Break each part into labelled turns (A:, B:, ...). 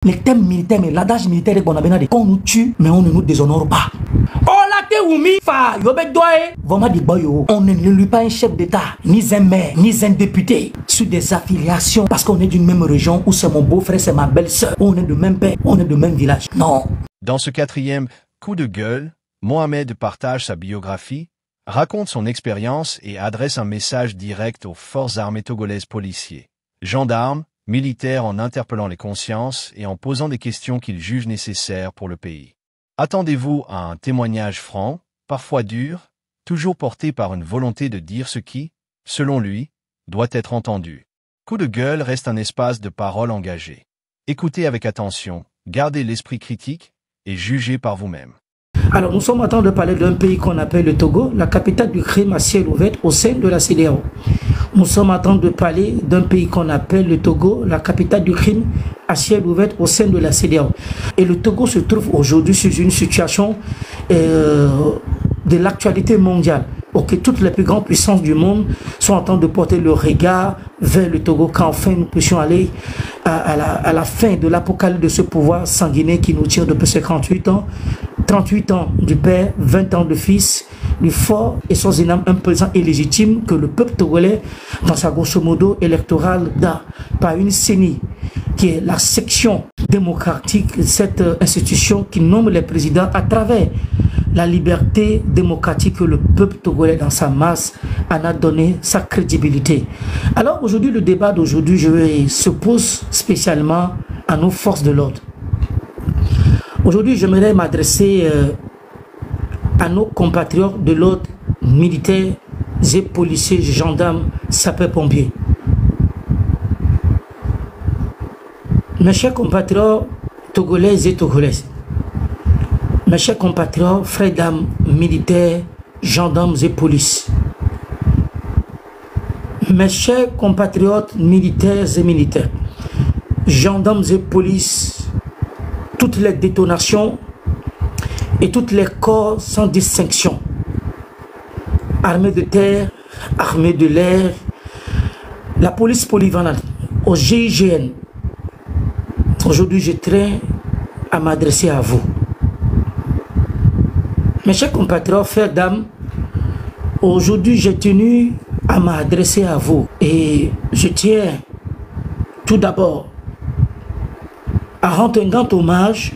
A: Les thèmes militaires, mais l'adage militaire est qu'on a bien dit qu'on nous tue, mais on ne nous déshonore pas. Oh la te oumi, fa, yobek doye. Vraiment dit boyo, on ne lui pas un chef d'État, ni un maire, ni un député, sur des affiliations, parce qu'on est d'une même région, où c'est mon beau-frère, c'est ma belle-sœur, on est de même père, on est de même village. Non.
B: Dans ce quatrième coup de gueule, Mohamed partage sa biographie, raconte son expérience et adresse un message direct aux forces armées togolaises, policiers, gendarmes, militaires, en interpellant les consciences et en posant des questions qu'il juge nécessaires pour le pays. Attendez-vous à un témoignage franc, parfois dur, toujours porté par une volonté de dire ce qui, selon lui, doit être entendu. Coup de gueule reste un espace de parole engagée. Écoutez avec attention, gardez l'esprit critique et jugez par vous-même.
A: Alors nous sommes en train de parler d'un pays qu'on appelle le Togo, la capitale du crime à ciel ouvert au sein de la CEDEAO. Nous sommes en train de parler d'un pays qu'on appelle le Togo, la capitale du crime à ciel ouvert au sein de la CEDEAO. Et le Togo se trouve aujourd'hui sur une situation de l'actualité mondiale. Ok, toutes les plus grandes puissances du monde sont en train de porter le regard vers le Togo, quand enfin nous puissions aller à la fin de l'apocalypse de ce pouvoir sanguinaire qui nous tire depuis 58 ans. 38 ans du père, 20 ans de fils, du fort et sans un président illégitime que le peuple togolais, dans sa grosso modo électorale, a par une CENI, qui est la section démocratique de cette institution qui nomme les présidents à travers la liberté démocratique que le peuple togolais dans sa masse en a donné sa crédibilité. Alors aujourd'hui, le débat d'aujourd'hui se pose spécialement à nos forces de l'ordre. Aujourd'hui, j'aimerais m'adresser à nos compatriotes de l'ordre, militaires et policiers, gendarmes, sapeurs-pompiers. Mes chers compatriotes togolais et togolaises, mes chers compatriotes, frères, dames, militaires, gendarmes et polices, mes chers compatriotes militaires et militaires, gendarmes et polices, toutes les détonations et toutes les corps sans distinction, armée de terre, armée de l'air, la police polyvalente, au GIGN. Aujourd'hui, je traîne à m'adresser à vous. Mes chers compatriotes, frères, dames, aujourd'hui, j'ai tenu à m'adresser à vous. Et je tiens tout d'abord à rendre un grand hommage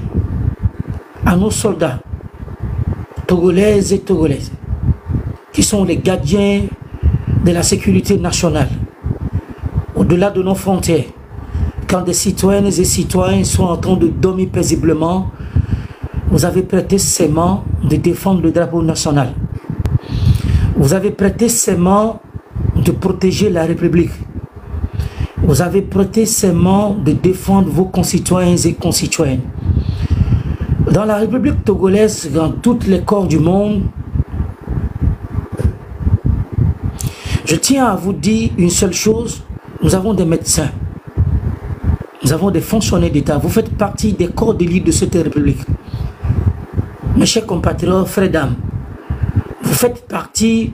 A: à nos soldats, togolaises et togolaises, qui sont les gardiens de la sécurité nationale, au-delà de nos frontières. Quand des citoyennes et citoyens sont en train de dormir paisiblement, vous avez prêté serment de défendre le drapeau national. Vous avez prêté serment de protéger la République. Vous avez prêté serment de défendre vos concitoyens et concitoyennes. Dans la République togolaise, dans tous les corps du monde, je tiens à vous dire une seule chose, nous avons des médecins, nous avons des fonctionnaires d'État, vous faites partie des corps d'élite de cette République. Mes chers compatriotes, frères, dames, vous faites partie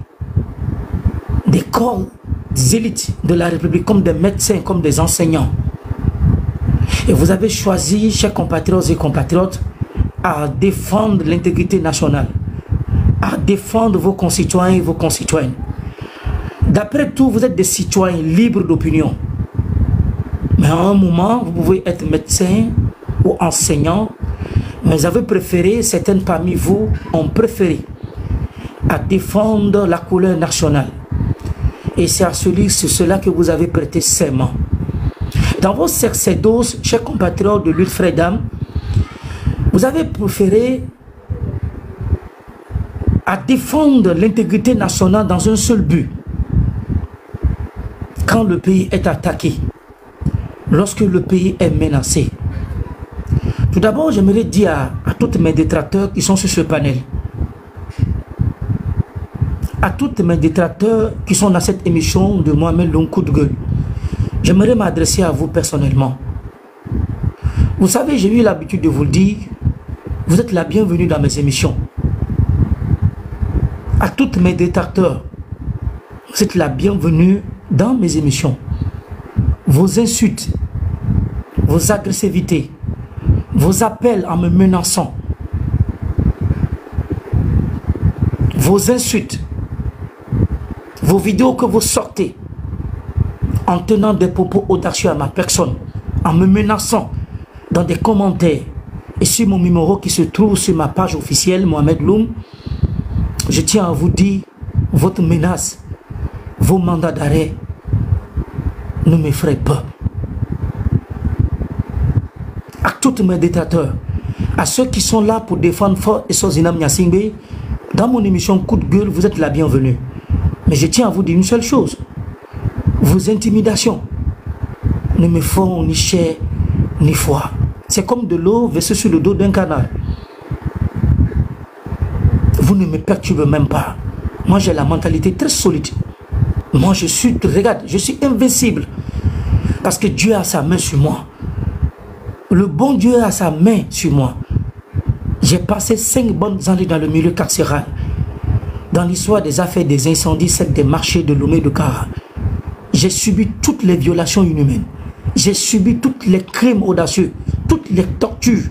A: des corps des élites de la République, comme des médecins, comme des enseignants. Et vous avez choisi, chers compatriotes et compatriotes, à défendre l'intégrité nationale, à défendre vos concitoyens et vos concitoyennes. D'après tout, vous êtes des citoyens libres d'opinion. Mais à un moment, vous pouvez être médecin ou enseignant, mais vous avez préféré, certaines parmi vous ont préféré à défendre la couleur nationale. Et c'est à cela que vous avez prêté serment. Dans vos sacerdoces, chers compatriotes de lutte, frères, dames, vous avez préféré à défendre l'intégrité nationale dans un seul but. Quand le pays est attaqué, lorsque le pays est menacé. Tout d'abord, j'aimerais dire à tous mes détracteurs qui sont sur ce panel, à tous mes détracteurs qui sont dans cette émission de Mohamed Long Coup de Gueule, j'aimerais m'adresser à vous personnellement. Vous savez, j'ai eu l'habitude de vous le dire, vous êtes la bienvenue dans mes émissions. À tous mes détracteurs, vous êtes la bienvenue dans mes émissions. Vos insultes, vos agressivités, vos appels en me menaçant, vos insultes, vos vidéos que vous sortez en tenant des propos audacieux à ma personne, en me menaçant dans des commentaires et sur mon numéro qui se trouve sur ma page officielle Mohamed Loum, je tiens à vous dire, votre menace, vos mandats d'arrêt ne me feraient peur. À tous mes détracteurs, à ceux qui sont là pour défendre Fort Essozinam Gnassingbé, dans mon émission Coup de gueule, vous êtes la bienvenue. Mais je tiens à vous dire une seule chose. Vos intimidations ne me font ni chair ni foi. C'est comme de l'eau versée sur le dos d'un canard. Vous ne me perturbez même pas. Moi, j'ai la mentalité très solide. Moi, regarde, je suis invincible. Parce que Dieu a sa main sur moi. Le bon Dieu a sa main sur moi. J'ai passé 5 bonnes années dans le milieu carcéral. Dans l'histoire des affaires des incendies, celle des marchés de Lomé de Kara. J'ai subi toutes les violations inhumaines. J'ai subi tous les crimes audacieux, toutes les tortures.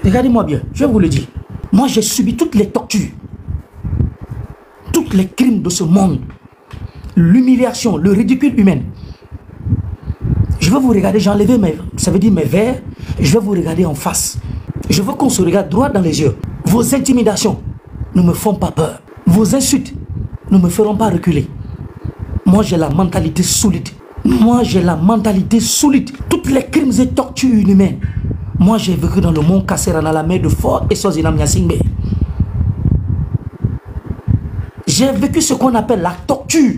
A: Regardez-moi bien, je vais vous le dire. Moi, j'ai subi toutes les tortures, tous les crimes de ce monde, l'humiliation, le ridicule humain. Je vais vous regarder, j'ai enlevé mes verres, je vais vous regarder en face. Je veux qu'on se regarde droit dans les yeux. Vos intimidations ne me font pas peur. Vos insultes ne me feront pas reculer. Moi, j'ai la mentalité solide. Moi, j'ai la mentalité solide. Toutes les crimes et tortures inhumaines. Moi, j'ai vécu dans le monde Kasserana, dans la mer de Fort Essozinam Gnassingbé. J'ai vécu ce qu'on appelle la torture.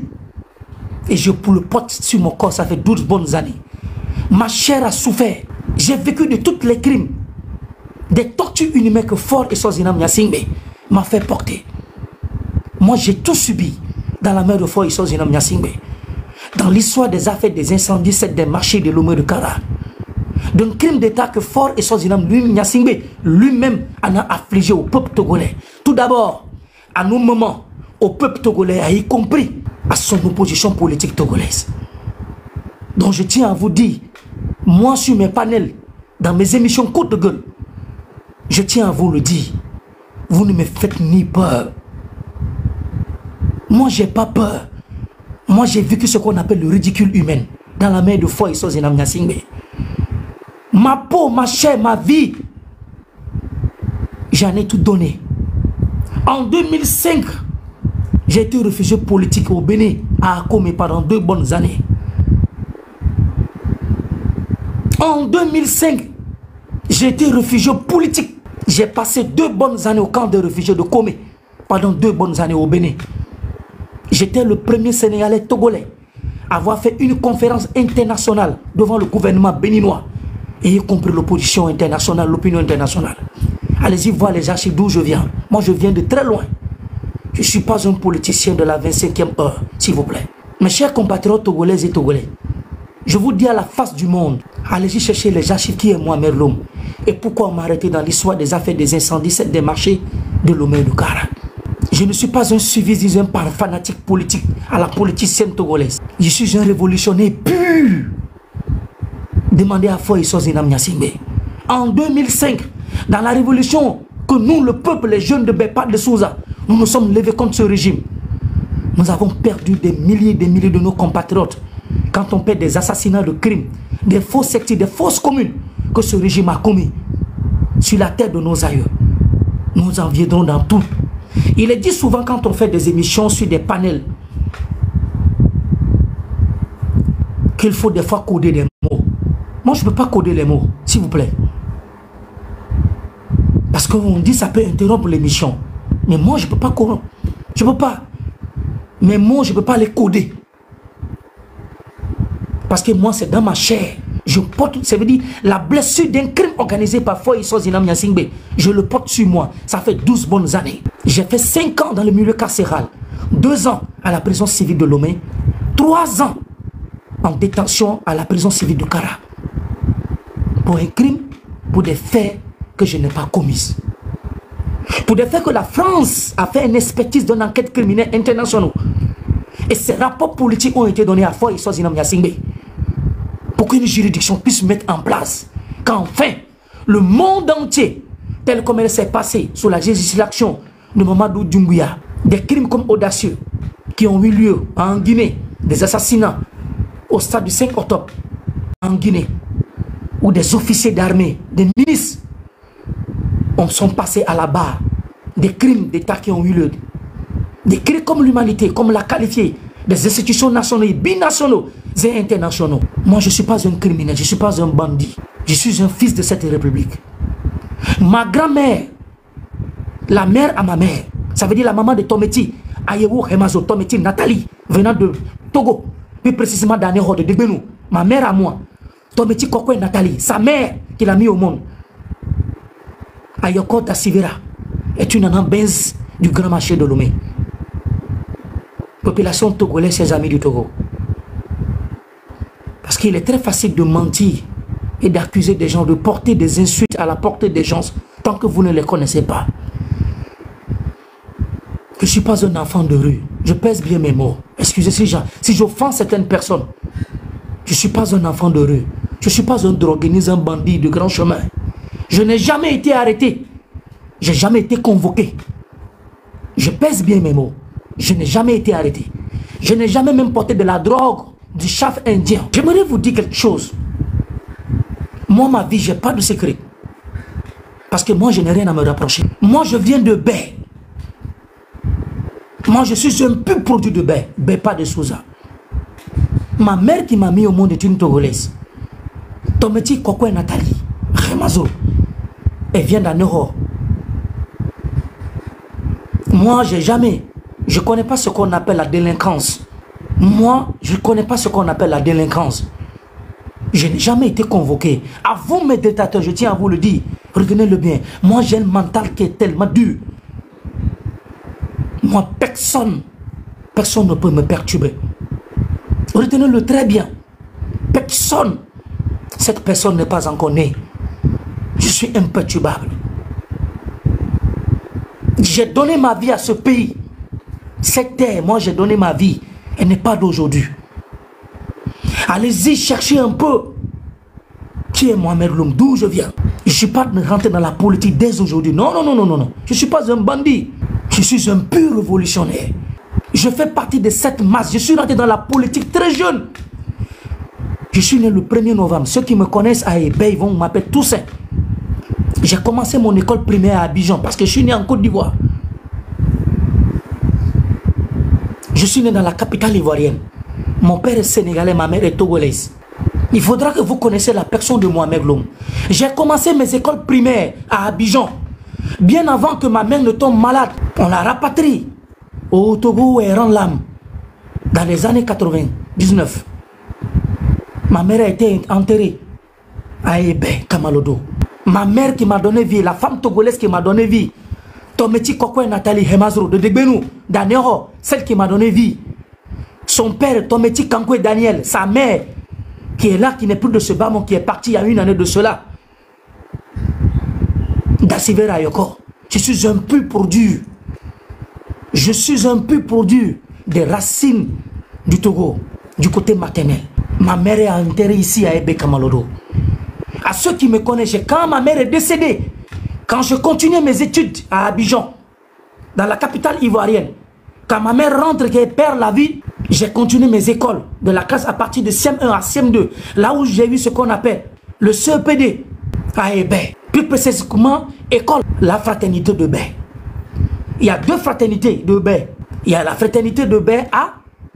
A: Et je le porte sur mon corps, ça fait 12 bonnes années. Ma chair a souffert. J'ai vécu de tous les crimes, des tortures inhumaines que Fort Essozinam Gnassingbé m'a fait porter. Moi, j'ai tout subi dans la mer de Fort Essozinam Gnassingbé. Dans l'histoire des affaires des incendies, c'est des marchés de Lomé de Kara. D'un crime d'État que Fort Essozinam Gnassingbé lui-même en a affligé au peuple togolais. Tout d'abord, à nos moments, au peuple togolais, y compris à son opposition politique togolaise. Donc je tiens à vous dire, moi sur mes panels, dans mes émissions Coup de gueule, je tiens à vous le dire, vous ne me faites ni peur. Moi, j'ai pas peur. Moi, j'ai vécu ce qu'on appelle le ridicule humain dans la mer de Fort Essozinam Gnassingbé. Ma peau, ma chair, ma vie, j'en ai tout donné. En 2005, j'ai été réfugié politique au Bénin, à Akome, pendant 2 bonnes années. En 2005, j'ai été réfugié politique. J'ai passé 2 bonnes années au camp de réfugiés de Kome, pendant 2 bonnes années au Bénin. J'étais le premier Sénégalais togolais à avoir fait une conférence internationale devant le gouvernement béninois, et y compris l'opposition internationale, l'opinion internationale. Allez-y voir les archives d'où je viens. Moi, je viens de très loin. Je ne suis pas un politicien de la 25e heure, s'il vous plaît. Mes chers compatriotes togolais et togolais, je vous dis à la face du monde, allez-y chercher les archives qui est Mohamed Loum. Et pourquoi on m'a arrêté dans l'histoire des affaires des incendies, c'est des marchés de Lomé de Kara. Je ne suis pas un suivisisme par fanatique politique à la politicienne togolaise. Je suis un révolutionnaire pur. Demandez à Fort Essozinam Gnassingbé. En 2005, dans la révolution que nous, le peuple, les jeunes de Bepa de Souza, nous nous sommes levés contre ce régime. Nous avons perdu des milliers de nos compatriotes. Quand on perd des assassinats de crimes, des fausses sectes, des fausses communes que ce régime a commis sur la terre de nos aïeux, nous en viendrons dans tout. Il est dit souvent quand on fait des émissions sur des panels qu'il faut des fois coder des mots. Moi, je ne peux pas coder les mots, s'il vous plaît. Parce qu'on dit que ça peut interrompre l'émission. Mais moi, je ne peux pas coder. Je ne peux pas. Mes mots, je ne peux pas les coder. Parce que moi, c'est dans ma chair. Je porte, ça veut dire, la blessure d'un crime organisé par Fort Essozinam Gnassingbé. Je le porte sur moi. Ça fait 12 bonnes années. J'ai fait 5 ans dans le milieu carcéral. 2 ans à la prison civile de Lomé. 3 ans en détention à la prison civile de Kara. Pour un crime, pour des faits que je n'ai pas commis. Pour des faits que la France a fait une expertise d'une enquête criminelle internationale. Et ces rapports politiques ont été donnés à Fort Essozinam Gnassingbé. qu'une juridiction puisse mettre en place, qu'enfin, le monde entier, tel comme elle s'est passée sous la législation de Mamadou Doumbouya, des crimes comme audacieux qui ont eu lieu en Guinée, des assassinats au stade du 5 octobre en Guinée, où des officiers d'armée, des ministres sont passés à la barre, des crimes d'État qui ont eu lieu, des crimes comme l'humanité, comme l'a qualifié, des institutions nationales, binationaux et internationaux. Moi, je ne suis pas un criminel, je ne suis pas un bandit. Je suis un fils de cette république. Ma grand-mère, la mère à ma mère, ça veut dire la maman de Tometi, Ayewo Hemazo, Tometi Nathalie, venant de Togo, plus précisément d'Anéro de Degbenou, ma mère à moi, Tometi Kokwe Nathalie, sa mère qui l'a mis au monde, Ayoko Tassivera, est une anambense du grand marché de Lomé. Population togolaise, ses amis du Togo. Parce qu'il est très facile de mentir et d'accuser des gens, de porter des insultes à la portée des gens tant que vous ne les connaissez pas. Je ne suis pas un enfant de rue. Je pèse bien mes mots. Excusez si j'offense certaines personnes. Je ne suis pas un enfant de rue. Je ne suis pas un drogué ni un bandit de grand chemin. Je n'ai jamais été arrêté. Je n'ai jamais été convoqué. Je pèse bien mes mots. Je n'ai jamais été arrêté. Je n'ai jamais même porté de la drogue, du chaf indien. J'aimerais vous dire quelque chose. Moi, ma vie, je n'ai pas de secret. Parce que moi, je n'ai rien à me rapprocher. Moi, je viens de Baie. Moi, je suis un pur produit de Baie. Baie, pas de Souza. Ma mère qui m'a mis au monde est une Togolaise. Tometi Kokwe Nathalie. Remazo. Elle vient d'Anero. Moi, je ne connais pas ce qu'on appelle la délinquance. Moi, je ne connais pas ce qu'on appelle la délinquance. Je n'ai jamais été convoqué. À vous, mes dictateurs, je tiens à vous le dire. Retenez-le bien. Moi, j'ai un mental qui est tellement dur. Moi, personne ne peut me perturber. Retenez-le très bien. Personne. Cette personne n'est pas encore née. Je suis imperturbable. J'ai donné ma vie à ce pays. Cette terre, moi j'ai donné ma vie. Elle n'est pas d'aujourd'hui. Allez-y, cherchez un peu. Qui est Mohamed Loum? D'où je viens? Je ne suis pas rentré dans la politique dès aujourd'hui. Non, non, non, non, non, non. Je ne suis pas un bandit. Je suis un pur révolutionnaire. Je fais partie de cette masse. Je suis rentré dans la politique très jeune. Je suis né le 1er novembre. Ceux qui me connaissent à Ebey vont m'appeler Toussaint. J'ai commencé mon école primaire à Abidjan parce que je suis né en Côte d'Ivoire. Je suis né dans la capitale ivoirienne. Mon père est sénégalais, ma mère est togolaise. Il faudra que vous connaissiez la personne de Mohamed Loum. J'ai commencé mes écoles primaires à Abidjan. Bien avant que ma mère ne tombe malade, on la rapatrie au Togo et Ranlam dans les années 99. Ma mère a été enterrée à Ebé, Kamalodo. Ma mère qui m'a donné vie, la femme togolaise qui m'a donné vie, Tometi Kokwe Nathalie Hemazro de Degbenou, d'Anéro, celle qui m'a donné vie. Son père, Tometi Kankwe Daniel, sa mère, qui est là, qui n'est plus de ce bâtiment, qui est parti il y a une année de cela. Dassivera Yoko. Je suis un pur produit. Je suis un pur produit des racines du Togo, du côté maternel. Ma mère est enterrée ici à Ebé Kamalodo. À ceux qui me connaissent, quand ma mère est décédée, quand je continuais mes études à Abidjan, dans la capitale ivoirienne, quand ma mère rentre et perd la vie, j'ai continué mes écoles de la classe à partir de CM1 à CM2, là où j'ai eu ce qu'on appelle le CEPD à Ebé. Plus précisément, école, la fraternité de Baie. Il y a deux fraternités de Baie. Il y a la fraternité de Baie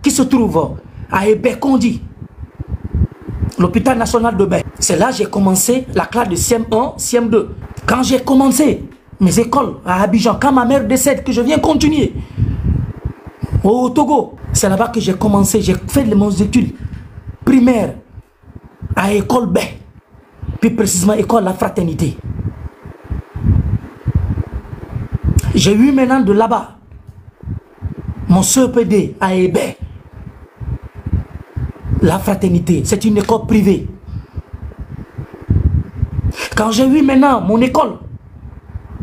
A: qui se trouve à Ebé Kondi, l'hôpital national de Baie. C'est là que j'ai commencé la classe de CM1, CM2. Quand j'ai commencé mes écoles à Abidjan, quand ma mère décède, que je viens continuer au Togo, c'est là-bas que j'ai commencé, j'ai fait mes études primaires à école Baie, plus précisément école La Fraternité. J'ai eu maintenant de là-bas mon CEPD à Ebé. La Fraternité, c'est une école privée. Quand j'ai eu maintenant mon école,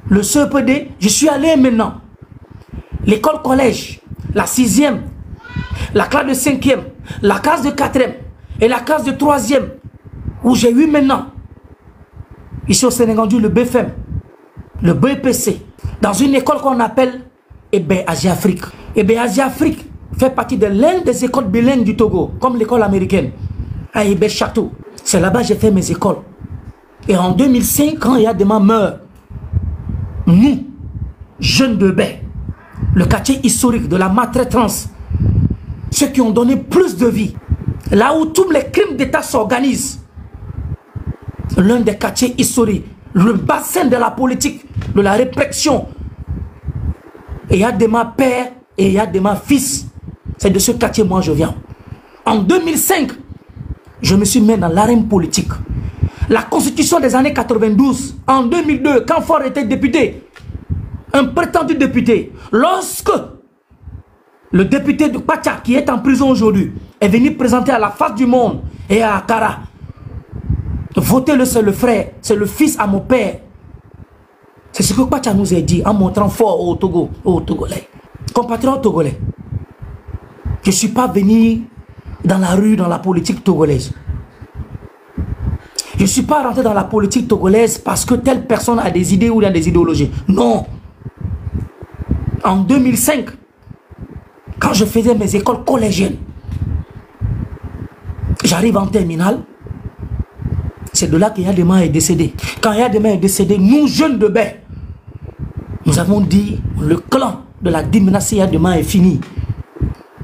A: le CEPD, je suis allé maintenant. L'école collège, la 6e, la classe de 5e, la classe de 4e et la classe de 3e où j'ai eu maintenant, ici au Sénégal, le BFM, le BPC, dans une école qu'on appelle Asie-Afrique. Asie-Afrique fait partie de l'une des écoles bilingues du Togo, comme l'école américaine, à Château. C'est là-bas que j'ai fait mes écoles. Et en 2005, quand Yadema meurt, nous, jeunes de Baie, le quartier historique de la maltraitance, ceux qui ont donné plus de vie, là où tous les crimes d'État s'organisent, l'un des quartiers historiques, le bassin de la politique, de la répression, et Yadema père et Yadema fils, c'est de ce quartier moi je viens. En 2005, je me suis mis dans l'arène politique. La constitution des années 92, en 2002, quand Faure était député, un prétendu député, lorsque le député de Pacha, qui est en prison aujourd'hui, est venu présenter à la face du monde et à Akara, votez-le, c'est le frère, c'est le fils à mon père. C'est ce que Pacha nous a dit en montrant fort au Togo, aux Togolais. Compatriotes togolais, je ne suis pas venu dans la rue, dans la politique togolaise. Je ne suis pas rentré dans la politique togolaise parce que telle personne a des idées ou a des idéologies. Non. En 2005, quand je faisais mes écoles collégiennes, j'arrive en terminale, c'est de là que Yadema est décédé. Quand Yadema est décédé, nous jeunes de Baie, nous avons dit, le clan de la dynastie Yadema est fini.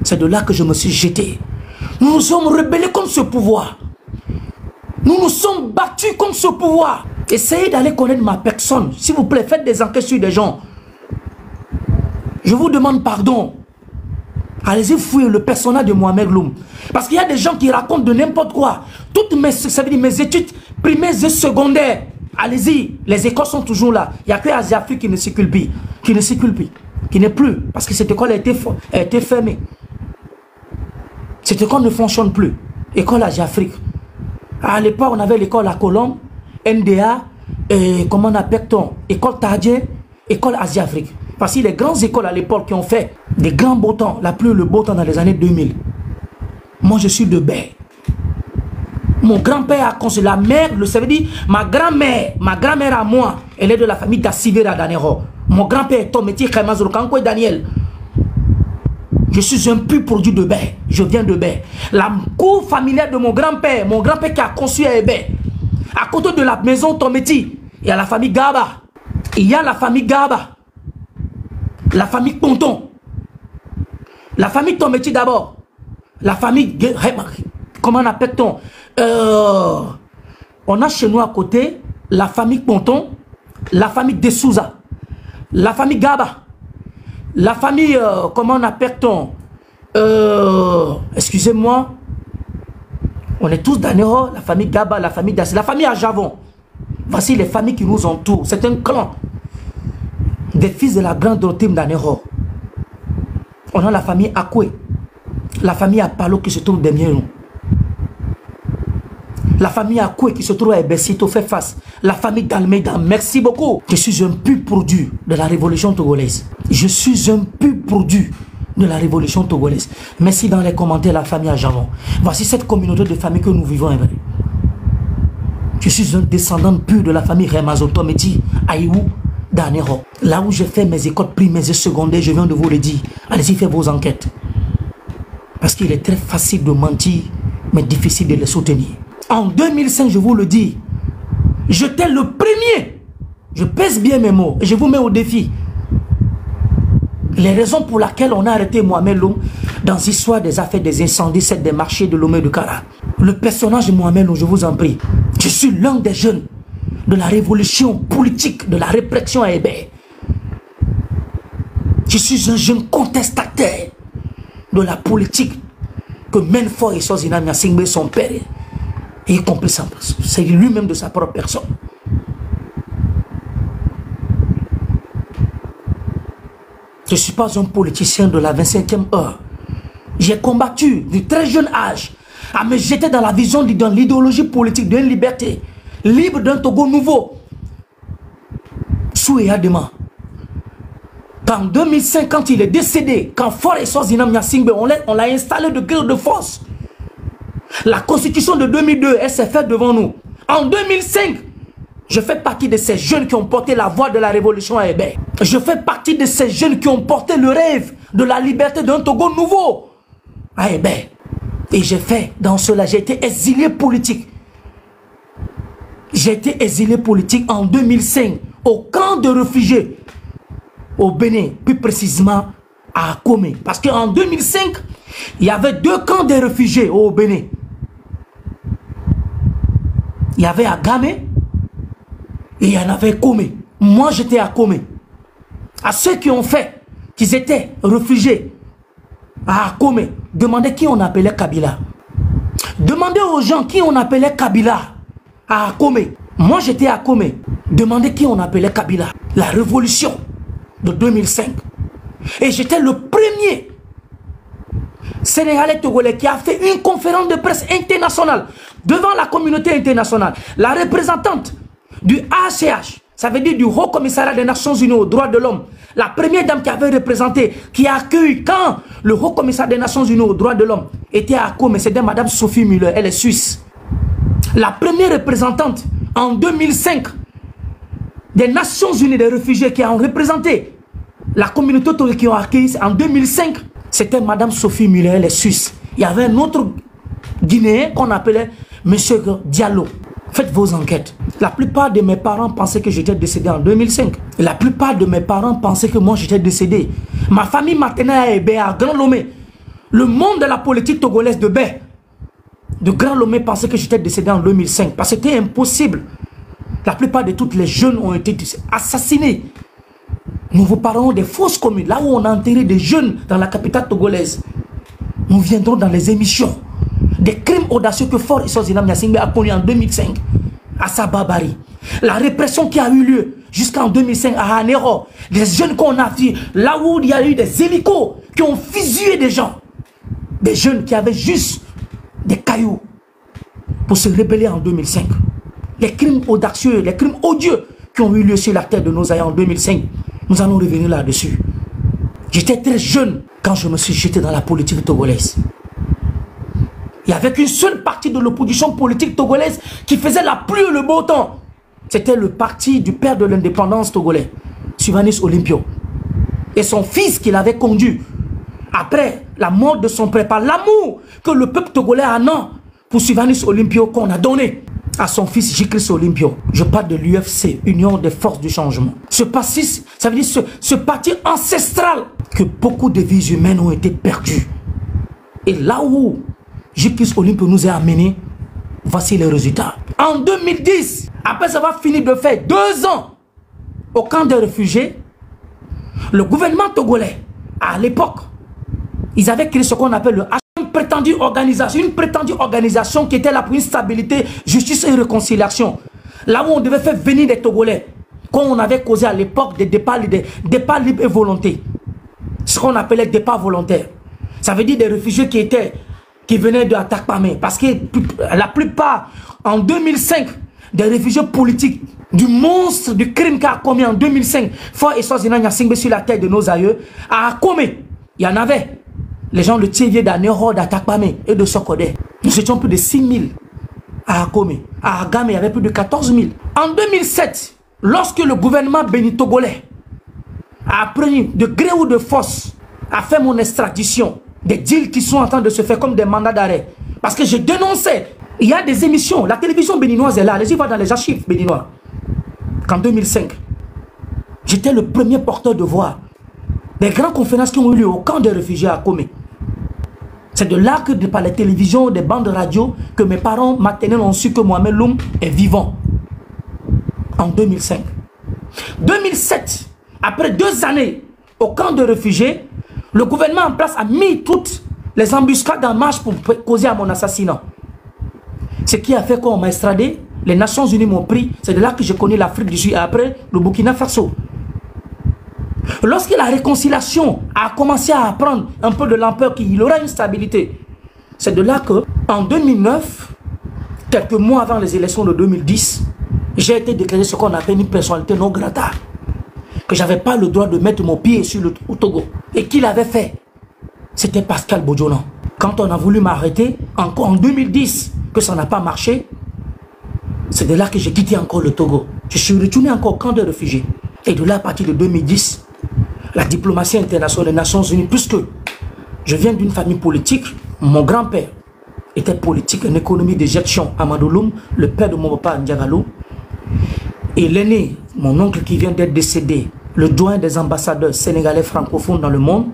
A: C'est de là que je me suis jeté. Nous nous sommes rebellés contre ce pouvoir. Nous nous sommes battus contre ce pouvoir. Essayez d'aller connaître ma personne. S'il vous plaît, faites des enquêtes sur des gens. Je vous demande pardon. Allez-y fouiller le personnage de Mohamed Loum. Parce qu'il y a des gens qui racontent de n'importe quoi. Toutes mes, ça veut dire mes études primaires et secondaires. Allez-y, les écoles sont toujours là. Il n'y a que Asie-Afrique qui ne circule plus. Qui ne circule plus. Qui n'est plus. Parce que cette école a été fermée. Cette école ne fonctionne plus. École Asie-Afrique. À l'époque, on avait l'école à Colombe, NDA, et comment on appelle-t-on, école Tadje, école Asie-Afrique. Parce que les grandes écoles à l'époque qui ont fait des grands beaux temps, la pluie, le beau temps dans les années 2000. Moi, je suis de Baie. Mon grand-père a construit la mère, ça veut dire ma grand-mère à moi, elle est de la famille d'Assivera Danero. Mon grand-père est Tometi Khaimazuru Kanko et Daniel. Je suis un pur produit de Baie. Je viens de Baie. La cour familiale de mon grand-père qui a conçu à Baie, à côté de la maison Tometi, il y a la famille Gaba. Il y a la famille Gaba. La famille Ponton. La famille Tometi d'abord. La famille... Comment on appelle-t-on? On a chez nous à côté la famille Ponton, la famille Dessouza, la famille Gaba. La famille, comment on appelle-t-on? Excusez-moi. On est tous d'Anero, la famille Gaba, la famille Dassi, la famille Ajavon. Voici les familles qui nous entourent. C'est un clan des fils de la grande Dorothée d'Anero. On a la famille Akwe, la famille Apalo qui se trouve derrière nous. La famille Akwe qui se trouve à Bessito fait face. La famille d'Almeida, merci beaucoup. Je suis un pur produit de la révolution togolaise. Je suis un pur produit de la révolution togolaise. Merci dans les commentaires la famille Ajavon. Voici cette communauté de familles que nous vivons. Je suis un descendant pur de la famille Remazo Tometi, Aïou, Danero. Là où j'ai fait mes écoles primaires et secondaires, je viens de vous le dire. Allez-y, faites vos enquêtes. Parce qu'il est très facile de mentir, mais difficile de les soutenir. En 2005, je vous le dis, j'étais le premier. Je pèse bien mes mots et je vous mets au défi. Les raisons pour lesquelles on a arrêté Mohamed Loum dans l'histoire des affaires des incendies, celle des marchés de Lomé de Kara. Le personnage de Mohamed Loum, je vous en prie, je suis l'un des jeunes de la révolution politique, de la répression à Hébert. Je suis un jeune contestataire de la politique que Menfor et Sozina Nyasingbe, son père, et y compris ça, c'est lui-même de sa propre personne. Je ne suis pas un politicien de la 25e heure. J'ai combattu du très jeune âge à me jeter dans la vision, dans l'idéologie politique d'une liberté, libre d'un Togo nouveau. Sous Yadema. En 2005, quand il est décédé, quand Faure et Sozina Nyasingbe, on l'a installé de guerre de force. La constitution de 2002, elle s'est faite devant nous. En 2005, je fais partie de ces jeunes qui ont porté la voix de la révolution à Hébert. Je fais partie de ces jeunes qui ont porté le rêve de la liberté d'un Togo nouveau à Hébert. Et j'ai fait dans cela, j'ai été exilé politique. J'ai été exilé politique en 2005 au camp de réfugiés au Bénin, plus précisément à Akomé. Parce qu'en 2005, il y avait 2 camps de réfugiés au Bénin. Il y avait Agamé et il y en avait Komé. Moi, j'étais à Komé. À ceux qui ont fait qu'ils étaient réfugiés à Akomé, demandez qui on appelait Kabila. Demandez aux gens qui on appelait Kabila à Akomé. Moi, j'étais à Akomé. Demandez qui on appelait Kabila. La révolution de 2005. Et j'étais le premier Sénégalais togolais qui a fait une conférence de presse internationale devant la communauté internationale. La représentante du ACH, ça veut dire du Haut Commissariat des Nations Unies aux droits de l'homme, la première dame qui avait représenté, qui a accueilli quand le Haut Commissariat des Nations Unies aux droits de l'homme était à Akomé, c'était Madame Sophie Müller, elle est suisse. La première représentante en 2005 des Nations Unies des réfugiés qui ont représenté la communauté togolaise qui ont accueilli en 2005, c'était Madame Sophie Müller, elle est suisse. Il y avait un autre Guinéen qu'on appelait Monsieur Diallo. Faites vos enquêtes. La plupart de mes parents pensaient que j'étais décédé en 2005. La plupart de mes parents pensaient que moi j'étais décédé. Ma famille m'attendait à Hébé, à Grand Lomé. Le monde de la politique togolaise de Bé, de Grand Lomé, pensait que j'étais décédé en 2005. Parce que c'était impossible. La plupart de toutes les jeunes ont été assassinés. Nous vous parlons des fausses communes, là où on a enterré des jeunes dans la capitale togolaise. Nous viendrons dans les émissions. Des crimes audacieux que Fort Issozinam Gnassingbé a connu en 2005 à sa barbarie. La répression qui a eu lieu jusqu'en 2005 à Hanero. Des jeunes qu'on a vu, là où il y a eu des hélicos qui ont fusillé des gens. Des jeunes qui avaient juste des cailloux pour se rebeller en 2005. Les crimes audacieux, les crimes odieux qui ont eu lieu sur la terre de nos aïeux en 2005. Nous allons revenir là-dessus. J'étais très jeune quand je me suis jeté dans la politique togolaise. Il y avait qu'une seule partie de l'opposition politique togolaise qui faisait la pluie et le beau temps. C'était le parti du père de l'indépendance togolais, Sylvanus Olympio. Et son fils qu'il avait conduit après la mort de son père, par l'amour que le peuple togolais a pour Sylvanus Olympio qu'on a donné à son fils J-Christ Olympio. Je parle de l'UFC, Union des Forces du Changement. Ce parti, ça veut dire ce parti ancestral que beaucoup de vies humaines ont été perdues. Et là où J-Christ Olympio nous a amenés, voici les résultats. En 2010, après avoir fini de faire 2 ans au camp des réfugiés, le gouvernement togolais, à l'époque, ils avaient créé ce qu'on appelle le une prétendue organisation qui était là pour une stabilité, justice et réconciliation. Là où on devait faire venir des Togolais, comme on avait causé à l'époque des départs libres et volontés. Ce qu'on appelait départ volontaire. Ça veut dire des réfugiés qui venaient de Atakpamé. Parce que la plupart, en 2005, des réfugiés politiques, du monstre, du crime qu'a commis en 2005, Fort Issozinam Gnassingbé sur la terre de nos aïeux, à Akomé, il y en avait. Les gens de Thiévier, d'Anero, d'Atakpamé et de Sokodé. Nous étions plus de 6 000 à Akomé. À Agamé, il y avait plus de 14 000. En 2007, lorsque le gouvernement béni-togolais a appris de gré ou de force à faire mon extradition, des deals qui sont en train de se faire comme des mandats d'arrêt. Parce que je dénonçais, il y a des émissions, la télévision béninoise est là, allez-y voir dans les archives béninois. Qu'en 2005, j'étais le premier porteur de voix des grandes conférences qui ont eu lieu au camp des réfugiés à Akomé. C'est de là que par les télévisions, des bandes de radio, que mes parents maternels ont su que Mohamed Loum est vivant. En 2005. 2007, après 2 années au camp de réfugiés, le gouvernement en place a mis toutes les embuscades en marche pour causer à mon assassinat. Ce qui a fait qu'on m'a extradé, les Nations Unies m'ont pris, c'est de là que je connais l'Afrique du Sud et après le Burkina Faso. Lorsque la réconciliation a commencé à prendre un peu de l'ampleur qu'il y aura une stabilité, c'est de là que, en 2009, quelques mois avant les élections de 2010, j'ai été déclaré ce qu'on appelle une personnalité non grata. Que je n'avais pas le droit de mettre mon pied sur le Togo. Et qui l'avait fait? C'était Pascal Bodjonan. Quand on a voulu m'arrêter, encore en 2010, que ça n'a pas marché, c'est de là que j'ai quitté encore le Togo. Je suis retourné encore au camp de réfugiés. Et de là, à partir de 2010, la diplomatie internationale des Nations Unies, puisque je viens d'une famille politique, mon grand-père était politique en économie de gestion à Mandoulum, le père de mon papa Ndiagalo, et l'aîné, mon oncle qui vient d'être décédé, le doyen des ambassadeurs sénégalais francophones dans le monde,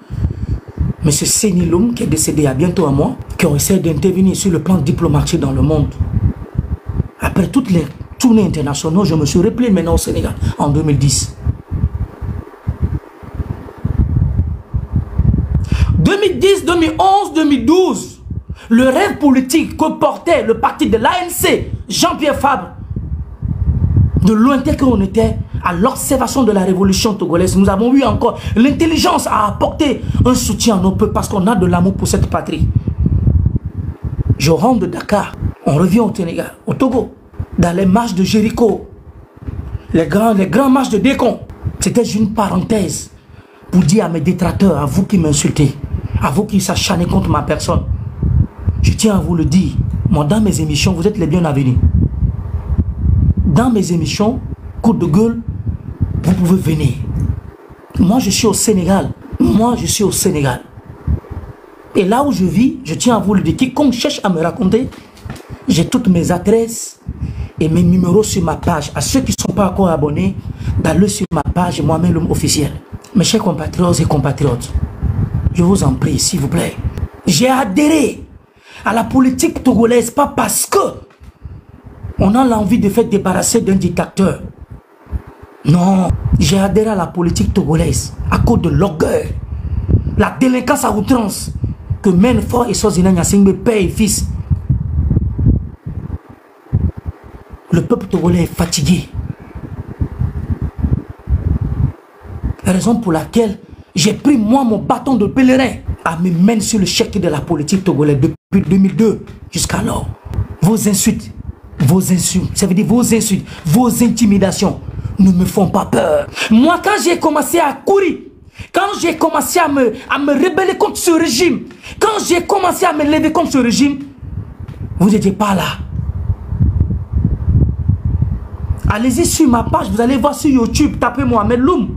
A: M. Séniloum, qui est décédé il y a bientôt un mois, qui ont essayé d'intervenir sur le plan diplomatique dans le monde. Après toutes les tournées internationales, je me suis replié maintenant au Sénégal en 2010. 2010, 2011, 2012, le rêve politique que portait le parti de l'ANC, Jean-Pierre Fabre, de lointain qu'on était à l'observation de la révolution togolaise, nous avons eu encore l'intelligence à apporter un soutien à nos peuples parce qu'on a de l'amour pour cette patrie. Je rentre de Dakar, on revient au Sénégal, au Togo, dans les marches de Jéricho, les grands marches de Décon. C'était une parenthèse pour dire à mes détracteurs, à vous qui m'insultez, à vous qui s'acharnez contre ma personne, je tiens à vous le dire, moi dans mes émissions, vous êtes les bienvenus. Dans mes émissions, coup de gueule, vous pouvez venir. Moi, je suis au Sénégal. Moi, je suis au Sénégal. Et là où je vis, je tiens à vous le dire, quiconque cherche à me raconter, j'ai toutes mes adresses et mes numéros sur ma page. À ceux qui ne sont pas encore abonnés, d'aller sur ma page, moi-même l'homme officiel. Mes chers compatriotes et compatriotes, je vous en prie, s'il vous plaît. J'ai adhéré à la politique togolaise, pas parce que on a l'envie de faire débarrasser d'un dictateur. Non, j'ai adhéré à la politique togolaise à cause de l'orgueil, la délinquance à outrance que mène Fort et Sozina Nyasingbe, père et fils. Le peuple togolais est fatigué. Raison pour laquelle j'ai pris moi mon bâton de pèlerin à me mener sur le chèque de la politique togolaise depuis 2002 jusqu'alors. Vos insultes, ça veut dire vos insultes, vos intimidations ne me font pas peur. Moi, quand j'ai commencé à courir, quand j'ai commencé à me rebeller contre ce régime, quand j'ai commencé à me lever contre ce régime, vous n'étiez pas là. Allez-y sur ma page, vous allez voir sur YouTube, tapez Mohamed Loum.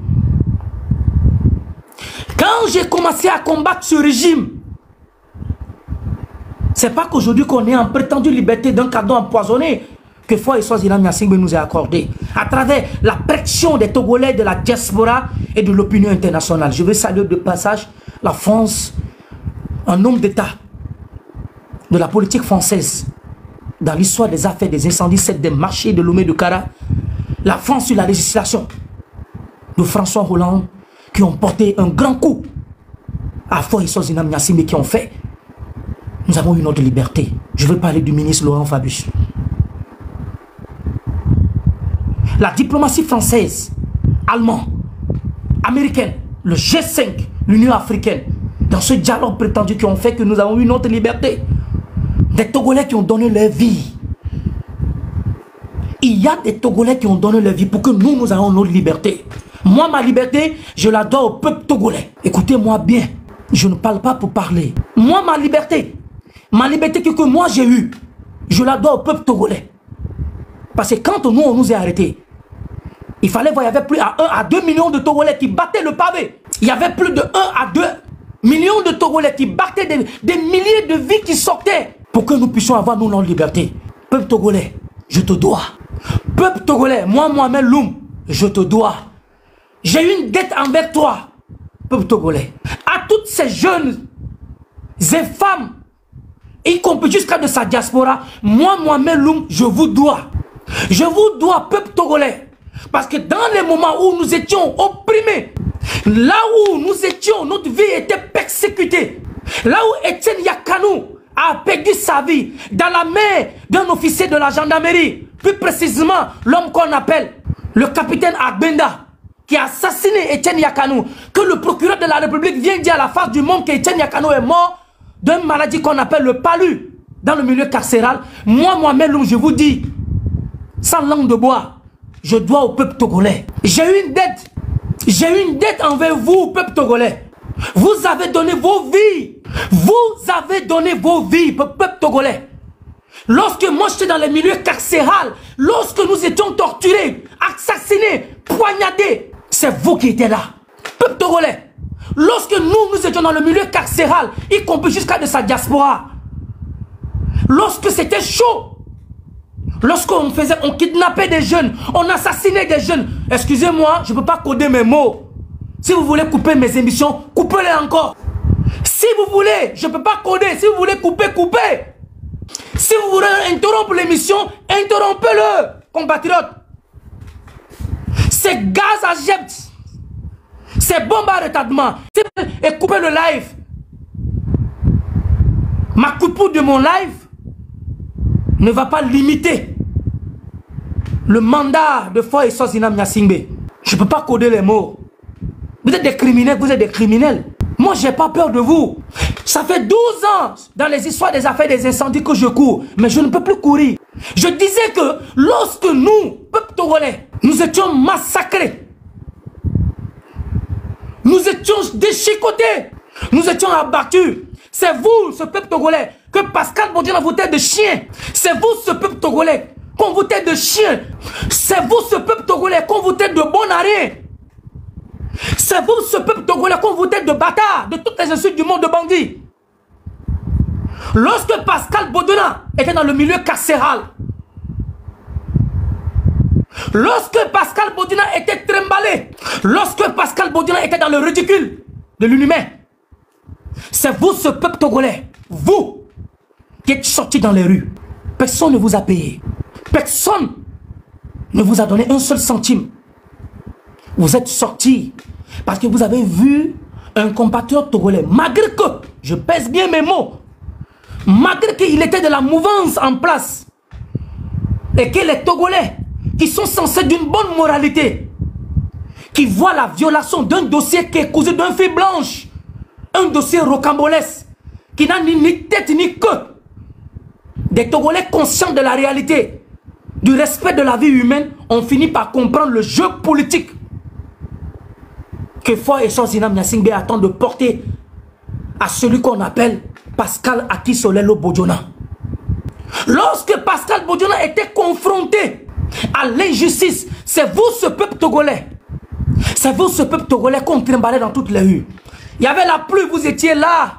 A: Quand j'ai commencé à combattre ce régime, c'est pas qu'aujourd'hui qu'on est en prétendue liberté d'un cadeau empoisonné que Fort et Sozina Nyasingbe nous a accordé à travers la pression des Togolais, de la diaspora et de l'opinion internationale. Je veux saluer de passage la France, un homme d'État de la politique française dans l'histoire des affaires des incendies, celle des marchés de Lomé de Kara, la France sur la législation de François Hollande qui ont porté un grand coup à Fort et Sozina Nyasingbe qui ont fait. Nous avons eu notre liberté. Je veux parler du ministre Laurent Fabius. La diplomatie française, allemande, américaine, le G5, l'Union africaine, dans ce dialogue prétendu qui ont fait que nous avons eu notre liberté. Des Togolais qui ont donné leur vie. Il y a des Togolais qui ont donné leur vie pour que nous ayons notre liberté. Moi, ma liberté, je la dois au peuple togolais. Écoutez-moi bien, je ne parle pas pour parler. Moi, ma liberté que moi j'ai eue, je la dois au peuple togolais. Parce que quand nous, on nous a arrêtés, il fallait voir, il y avait plus à 1 à 2 millions de Togolais qui battaient le pavé. Il y avait plus de 1 à 2 millions de Togolais qui battaient des milliers de vies qui sortaient pour que nous puissions avoir nous notre liberté. Peuple togolais, je te dois. Peuple togolais, moi, Mohamed Loum, je te dois. J'ai une dette envers toi, peuple togolais. À toutes ces jeunes et femmes, y compris jusqu'à de sa diaspora, moi, Mohamed Loum, je vous dois. Je vous dois, peuple togolais. Parce que dans les moments où nous étions opprimés, là où nous étions, notre vie était persécutée, là où Etienne Yakanou a perdu sa vie dans la main d'un officier de la gendarmerie, plus précisément l'homme qu'on appelle le capitaine Agbenda, qui a assassiné Etienne Yakanou, que le procureur de la République vient dire à la face du monde qu'Etienne Yakanou est mort d'une maladie qu'on appelle le palu dans le milieu carcéral. Moi, Mohamed, je vous dis, sans langue de bois, je dois au peuple togolais. J'ai une dette envers vous, peuple togolais. Vous avez donné vos vies Vous avez donné vos vies, peuple togolais. Lorsque moi j'étais dans les milieux carcérales, lorsque nous étions torturés, assassinés, poignardés, c'est vous qui étiez là. Peuple togolais, lorsque nous étions dans le milieu carcéral, y compris jusqu'à de sa diaspora, lorsque c'était chaud, lorsqu'on kidnappait des jeunes, on assassinait des jeunes, excusez-moi, je ne peux pas coder mes mots. Si vous voulez couper mes émissions, coupez-les encore. Si vous voulez, je ne peux pas coder, si vous voulez couper, coupez. Si vous voulez interrompre l'émission, interrompez-le, compatriotes. C'est gaz à jet, c'est bombe à retardement. Et coupez le live. Ma coupure de mon live ne va pas limiter le mandat de Foy Sosina Nyasingbe. Je ne peux pas coder les mots. Vous êtes des criminels, vous êtes des criminels. Moi, je n'ai pas peur de vous. Ça fait 12 ans dans les histoires des affaires des incendies que je cours. Mais je ne peux plus courir. Je disais que lorsque nous, peuple togolais, nous étions massacrés, nous étions déchiquetés, nous étions abattus. C'est vous, ce peuple togolais, que Pascal Bodiana vous traite de chien. C'est vous, ce peuple togolais, qu'on vous traite de chien. C'est vous, ce peuple togolais, qu'on vous traite de bon à rien. C'est vous, ce peuple togolais, qu'on vous traite de bâtard, de toutes les insultes du monde de bandits. Lorsque Pascal Bodiana était dans le milieu carcéral, lorsque Pascal Bodiana était trimballé, lorsque Pascal Bodiana était dans le ridicule de l'inhumain, c'est vous, ce peuple togolais, vous, qui êtes sortis dans les rues. Personne ne vous a payé. Personne ne vous a donné un seul centime. Vous êtes sortis parce que vous avez vu un compatriote togolais, malgré que, je pèse bien mes mots, malgré qu'il était de la mouvance en place, et que les Togolais, qui sont censés d'une bonne moralité, qui voient la violation d'un dossier qui est cousu d'une fille blanche, un dossier rocambolesque, qui n'a ni tête ni queue, des Togolais conscients de la réalité, du respect de la vie humaine, ont fini par comprendre le jeu politique que Foy Sosina Nyasingbe attend de porter à celui qu'on appelle Pascal Akisolelo Bodiana. Lorsque Pascal Bodiana était confronté à l'injustice, c'est vous, ce peuple togolais, c'est vous, ce peuple togolais, qu'on trimballait dans toutes les rues. Il y avait la pluie, vous étiez là.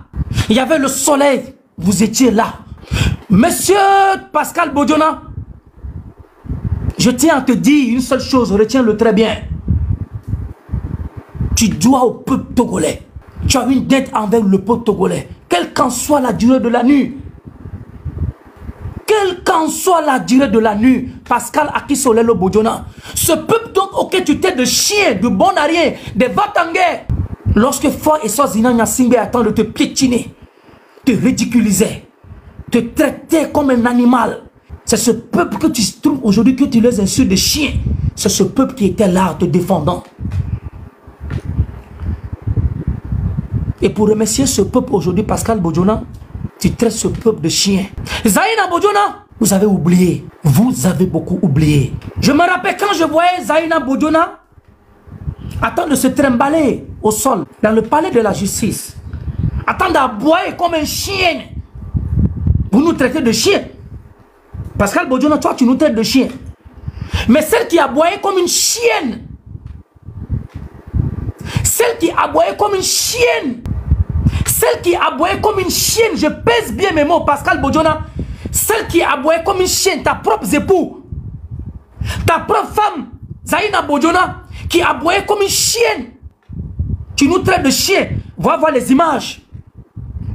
A: Il y avait le soleil, vous étiez là. Monsieur Pascal Bodiana, je tiens à te dire une seule chose, retiens-le très bien. Tu dois au peuple togolais. Tu as une dette envers le peuple togolais. Quelle qu'en soit la durée de la nuit. Quelle qu'en soit la durée de la nuit. Pascal Akisolelo Bodiana. Ce peuple donc auquel tu t'es de chien, de bon à rien, de va-t-en-guerre. Lorsque Foy Sosina Nyasingbe attend de te piétiner, te ridiculiser, te traiter comme un animal. C'est ce peuple que tu trouves aujourd'hui, que tu les insultes de chiens. C'est ce peuple qui était là te défendant. Et pour remercier ce peuple aujourd'hui, Pascal Bodiana, tu traites ce peuple de chien. Zaina Bodiana, vous avez oublié. Vous avez beaucoup oublié. Je me rappelle quand je voyais Zaina Bodiana attendre de se trimballer au sol dans le palais de la justice. Attendre d'aboyer comme un chien. Vous nous traitez de chien. Pascal Bodiana, toi tu nous traites de chien. Mais celle qui aboyait comme une chienne, celle qui aboyait comme une chienne, celle qui aboyait comme une chienne, je pèse bien mes mots, Pascal Bodiana, celle qui aboyait comme une chienne, ta propre époux, ta propre femme, Zaina Bodiana, qui aboyait comme une chienne. Tu nous traites de chien. Va voir les images.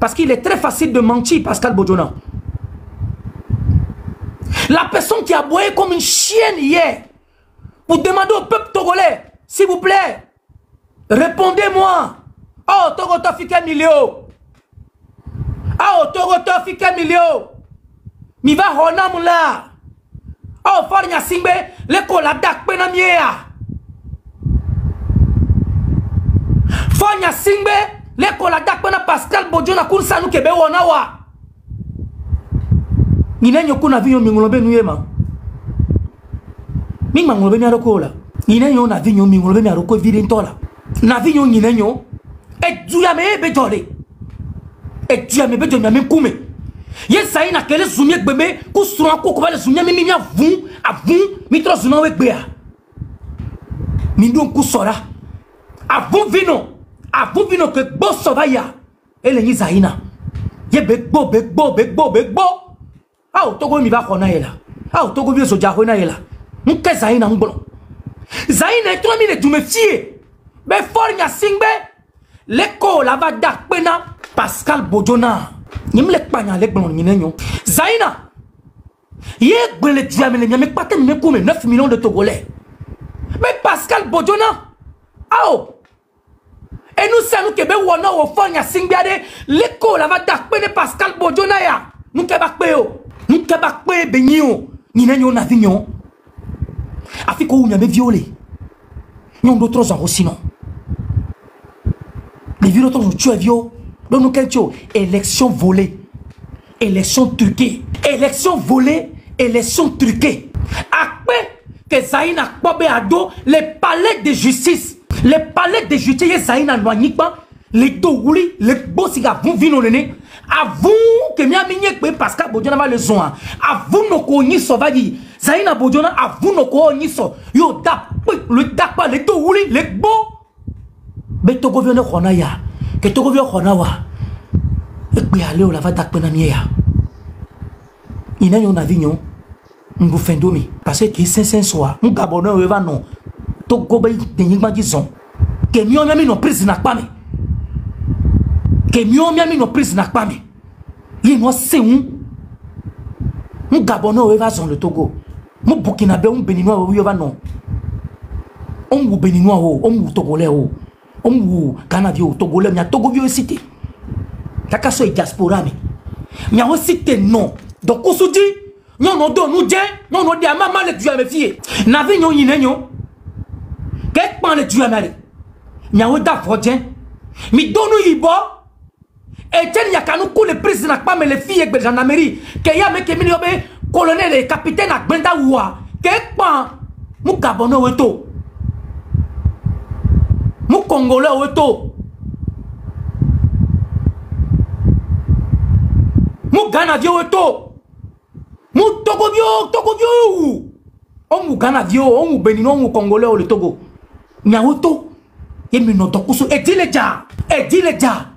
A: Parce qu'il est très facile de mentir, Pascal Bodiana. La personne qui aboyait comme une chienne hier, pour demander au peuple togolais, s'il vous plaît, répondez-moi. Oh, Togoto Fika Milio. Oh, Togoto Fika Milio. Mi va hona mula. Oh, Foy Nyasingbe, le kola dak penamiea. Foy Nyasingbe, le kola dak pena Pascal Bodiana kunsa nu kebe wona wa. Nine nyoku na vinyo mingolobe nuyema. Ming mangolobe ni arokola. Nine nyo na vinyo mingolobe ni aroko virintola. Na vinyo nine nyo. Et Djouyame be jolé. et tu as me besoin de me coumer. Ye Zaina kele zoumie bébé, ku sura ko va le zoumie mi avun mi tro zuna we gbe a. Mi don ku sora. Avun vino que bo sovaya. Ele ni Zaina. Ye begbo. Ah Togo mi va kona ela. Ah Togo bi so ja kona ela. Nke Zaina ngbo. Zaina 3000 tu me fie. Be for nya singbe. Leko la va dak pena Pascal Bojona. Nyim lek panya lek blon nyinenyo. Zaina. Ye gbele diamele nyame paté me koume 9 millions de Togolais. Mais Pascal Bojona. Ah et nous savons que be wona wo for nya singbiade leko la va dak pena Pascal Bojona ya. Nous ke bak peo. Nous ke bak pe benyo. Nyinenyo na vignon. Afiko ou nyame violé. Nyon d'autres en sinon. Les vieux d'autres tu es vieux. Donc nous quelque élection volée. Élection truquée. Élection volée. Élection truquée. Après que Zaina Kpobe Ado, les palais de justice. Les palais de justice, Zaina Noanikba, les Dogouli, les Bossiga, vous vino le nez. Avant que mia minye que Pascal Bojona va le zoan. Avant no ko ni sauvage. Zaina Bojona avant no ko ni so. Yo dap le dap pas les Dogouli, les Bo. Mais Togo vient de Khonaya. Que Togo vient Khonawa. Et puis aller au lava dak penamia. Il y a un avion. Nous faisons domi. Parce que c'est soir. Nous gabonons au non. Togo bay denigma disons. Que mieux même nos prises n'a pas. Que mieux même nos prises n'a pas. Il nous c'est où. Nous gabonons au zone le Togo. Nous Burkinabé on béninois au non. On vous béninois on vous togolais on vous canadien togolais n'y a Togo vieux cité. Takaso et diaspora mais n'y a cité non. Donc on se dit non nous dit non dit à maman le Dieu me fier. N'avez non yinenyo. Quelque part le Dieu me. N'y a oda frodien. Mi donne yibo. Et tiens y a kanu ko le président pas mais les filles que gendarmerie que y a me que mi yobe colonel et capitaine ak benda wa. Quelque part mu Gabonais weto. Mu Congolais weto. Mu Ghana vio weto. Mu Togo vio. On mu Ghana vio, on mu Benin, on mu Congolais ou le Togo. Nya weto. Et mi no dokusu et dit le ja,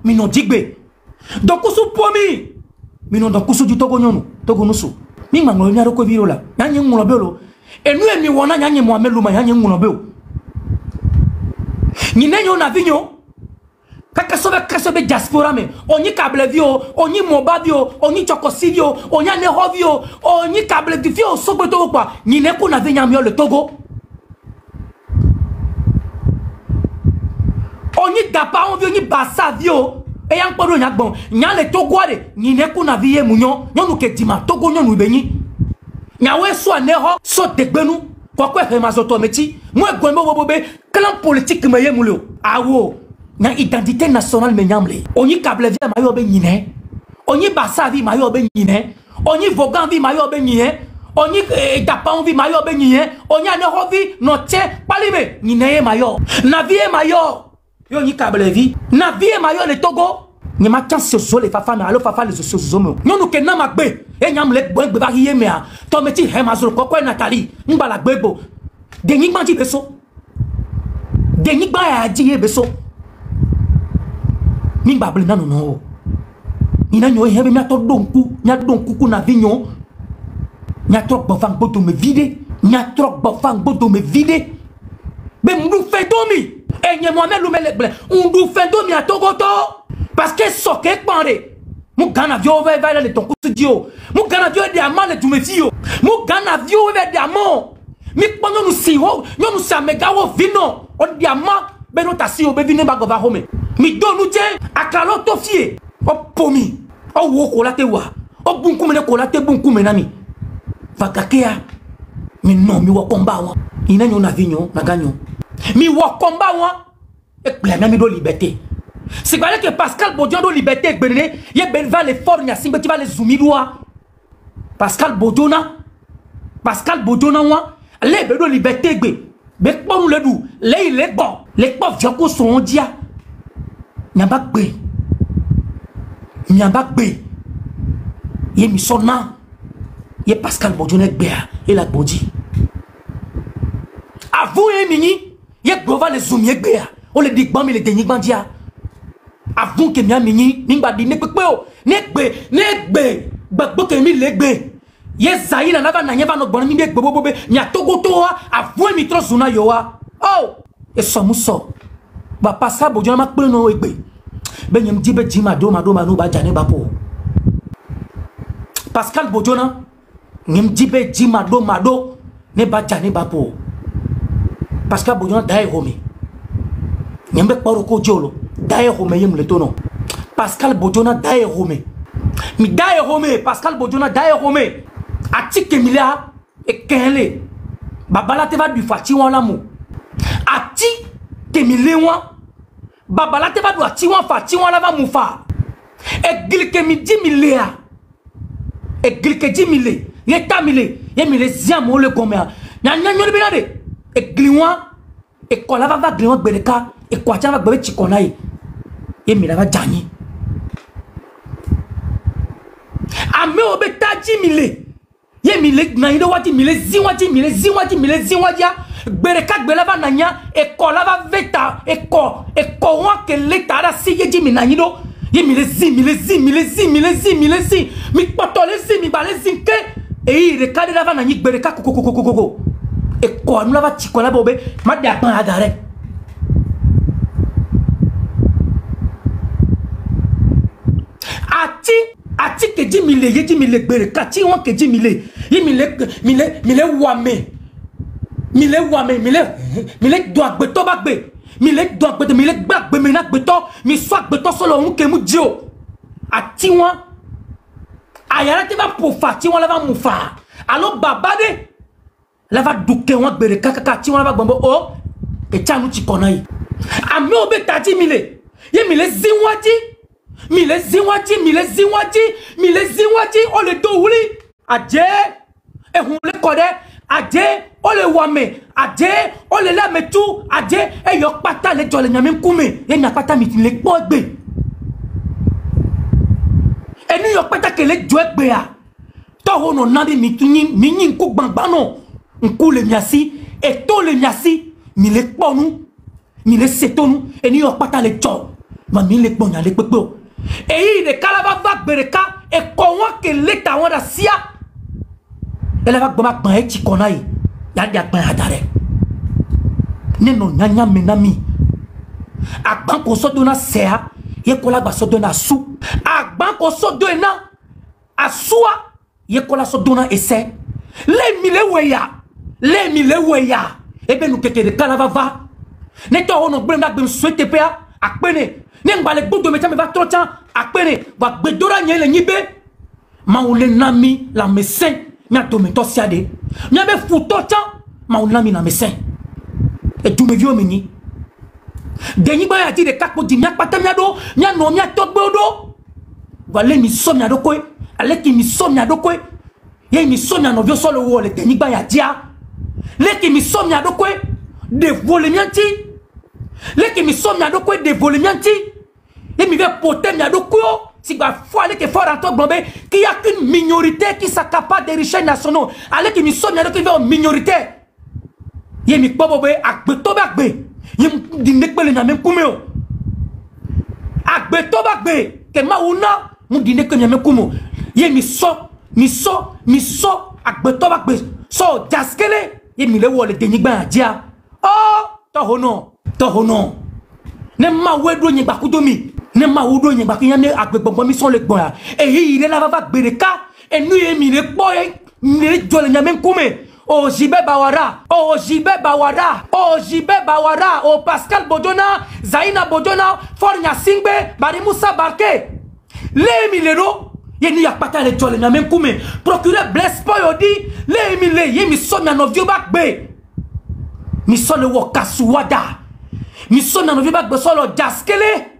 A: mi no digbe. Dokusu pomi. Mi no dokusu du Togo nyonu, Togo nusu. Mi mango nya roko viro la. Nya ngulo belo. Et nous et mi wona nya Mohamed Luma nya ngulo belo. Ni nenyo na vigno. Kakasobe diaspora me. Oni kable vio, oni moba vio, oni chokosi vio, oni aneho vio, oni kable vio sobe Togo kwa. Ni neku na vigno mio le Togo. Oni dapa on vio ni basa vio. E yang poro nyak bon. Nya le Togo de. Ni neku na vie munyo. Nyonu ke dima Togo nyonu beni. Nya we so aneho so degbenu. Kwa kwe hemazoto meti. Mwe gwenbo bobobe. Clan politique me yemulo. Awo. Nya identité nationale me nyamle. Oni kable vie mayo be nyine. Oni basa vie mayo be nyine. Oni vogan vie mayo be nyine. Oni dapa vie mayo be nyine. Oni aneho vie no tie palibe nyine mayo. Na vie mayo. Yo ni kable vie. Na vie mayo le Togo. Ni ma chance so le fafa me alo fafa le so zomo. Nyonu ke na magbe. E nyamle gbe ba hiye me a. To meti hemazolo kokwe Nathalie. Mbala gbebo. Denyi gbanji beso. Denyi gba ya ji beso. Mi babli nanu no. Ina nyo hebe mi ato donku ku na vignon. Nya trok bofang boto me vide. Nya trok bofang boto me vide. Be mdu fedomi. E nye Mohamed Luma lekble. Mdu fedomi a Togoto. Parce que soke kpande. Mu Ghana vio ve va le tonku studio. Mu Ghana vio de amane tu me fio. Mu Ghana vio ve de amon. Mi kpando nu si ho, nyonu sa mega wo vino. O di ama be no tasi o be vino ba gova home. Mi do nu je akalo to fie. O pomi. O wo ko late wa. O bunku me ko late bunku me nami. Vakakea. Mi no mi wo komba wa. Ina nyo na vinyo na ganyo. Mi wo komba wa. E plena mi do liberté. C'est vrai que Pascal Bojona do liberté gbene, ye ben va le fort nya simbe ti va le zumidwa. Pascal Bojona wa le be do liberté gbe. Be pon le du, le il est bon. Les pauvres gens sont dia. Nya ba gbe. miamba gbe ye mi sonna ye Pascal Bodjoné gbea et la bodi avou ye mini ye glova le zoom ye gbea o le dik bam le denyi bandia avou ke mia mini nimba di ne pepe o ne gbe gbagbo ke mi le gbe ye zayi na va na nyeva no gbon mi gbe bobobe nya togo to avou mi tro zuna yo wa oh e so muso ba Pascal Bodjoné ma pe no egbe ben yem dibe jima do ma no ba jane ba po Pascal Bodjoné yem dibe jima do ma do ne ba jane ba po Pascal Bodjoné dae home yem be poro ko jolo dae home yem le tono Pascal Bodjoné dae home mi dae home Pascal Bodjoné dae home atike milia e kenle babala te va du fati wala mu ati ke milewa babala te va du ati wan fati wala va mu fa e glike mi 10 milia e glike 10 mille ye tamile ye mile ziam o le gomea nya nyori binade e gliwa e kola va gliwa gbereka e kwacha va gbe chikona ye mila va jani ame obe taji mile ye mile na ido wati mile ziwati gbereka gbela va nanya e kola va veta e ko wa ke leta ra si ye ji mi na ido ye mile zi mi potole zi mi bale zi ke e ire kade va na nyi gbereka kokokokoko e ko anu la va chikola bobe ma de apan agare ati ke ji mile ye ji mile gbereka ti won ke ji mile ye mile wame mile do agbeto ba gbe mile do agbeto mile gbagbe me na agbeto mi so agbeto solo un ke mu dio ati won ayara te va pofa ti won la va mu fa alo babade la va duke won gbereka kaka ti won la va gbombo o e chanu ti kona yi ami obe taji mile ye mile zinwati o le do wuli aje e hun le kode aje o le wame aje o le la metu aje e yo pata le jole nyame nkume e nya pata mi le po gbe e ni yo pata ke le jo egbe a to hono nadi mi tunyi mi nyi nku gbangba no nku le miasi e to le miasi mi le ponu mi le setonu e ni yo pata le jo ma mi le ponya le pepe e de kalava va gbereka e ko won ke leta won da sia ele va gboma gban e ti kona yi ya dia gban adare neno nyanya menami agban ko so do na sea ye ko la gba so do na su agban ko so do na asua ye ko la so do na ese le mi le weya e be nu keke de kalava va ne to hono gbem da gbem so tepea akpene ne ngale gbodo me va trop temps akpene va gbedora nyele nyibe ma ole nami la médecin mi atome to siade mi be futo temps ma ole nami la médecin e tu me vio mini denyi ba ya ti de kakpo di mi apata mi ado mi no mi atogbodo vale mi so mi ado ko ale ki mi so mi ado ko ye mi so mi no vio solo wo le denyi ba ya dia le ki mi so mi ado ko de vole mi anti le ki mi so mi ado ko de vole mi anti et mi va porter mi ado ko si ba foi ale ke fort en blombe qu'il y a qu'une minorité qui s'accapare des richesses nationaux ale ki mi so mi ado ko va minorité ye mi pobo be agbeto ba gbe ye di nekpele na même kumeo agbeto ba gbe ke ma una mu di nekpe na même kumo ye mi so agbeto ba gbe so jaskele ye mi le wo le denigba dia oh to hono ne ma wedo nyegba kudomi ne ma wudo nyegba kinyane agbegbon mi so le gbon ya e yi ile la va gbereka e nu ye mi le po ni jole nyame nkume o jibe bawara o Pascal Bodjoné Zaina Bodjoné Fornya Singbe Bari Moussa Barke le mi le ro ye ni yakpata le jole nyame nkume procureur Blaise Poyodi le mi le ye mi so mi anovio bakbe mi so le wo kasuwada mi so mi anovio bakbe solo jaskele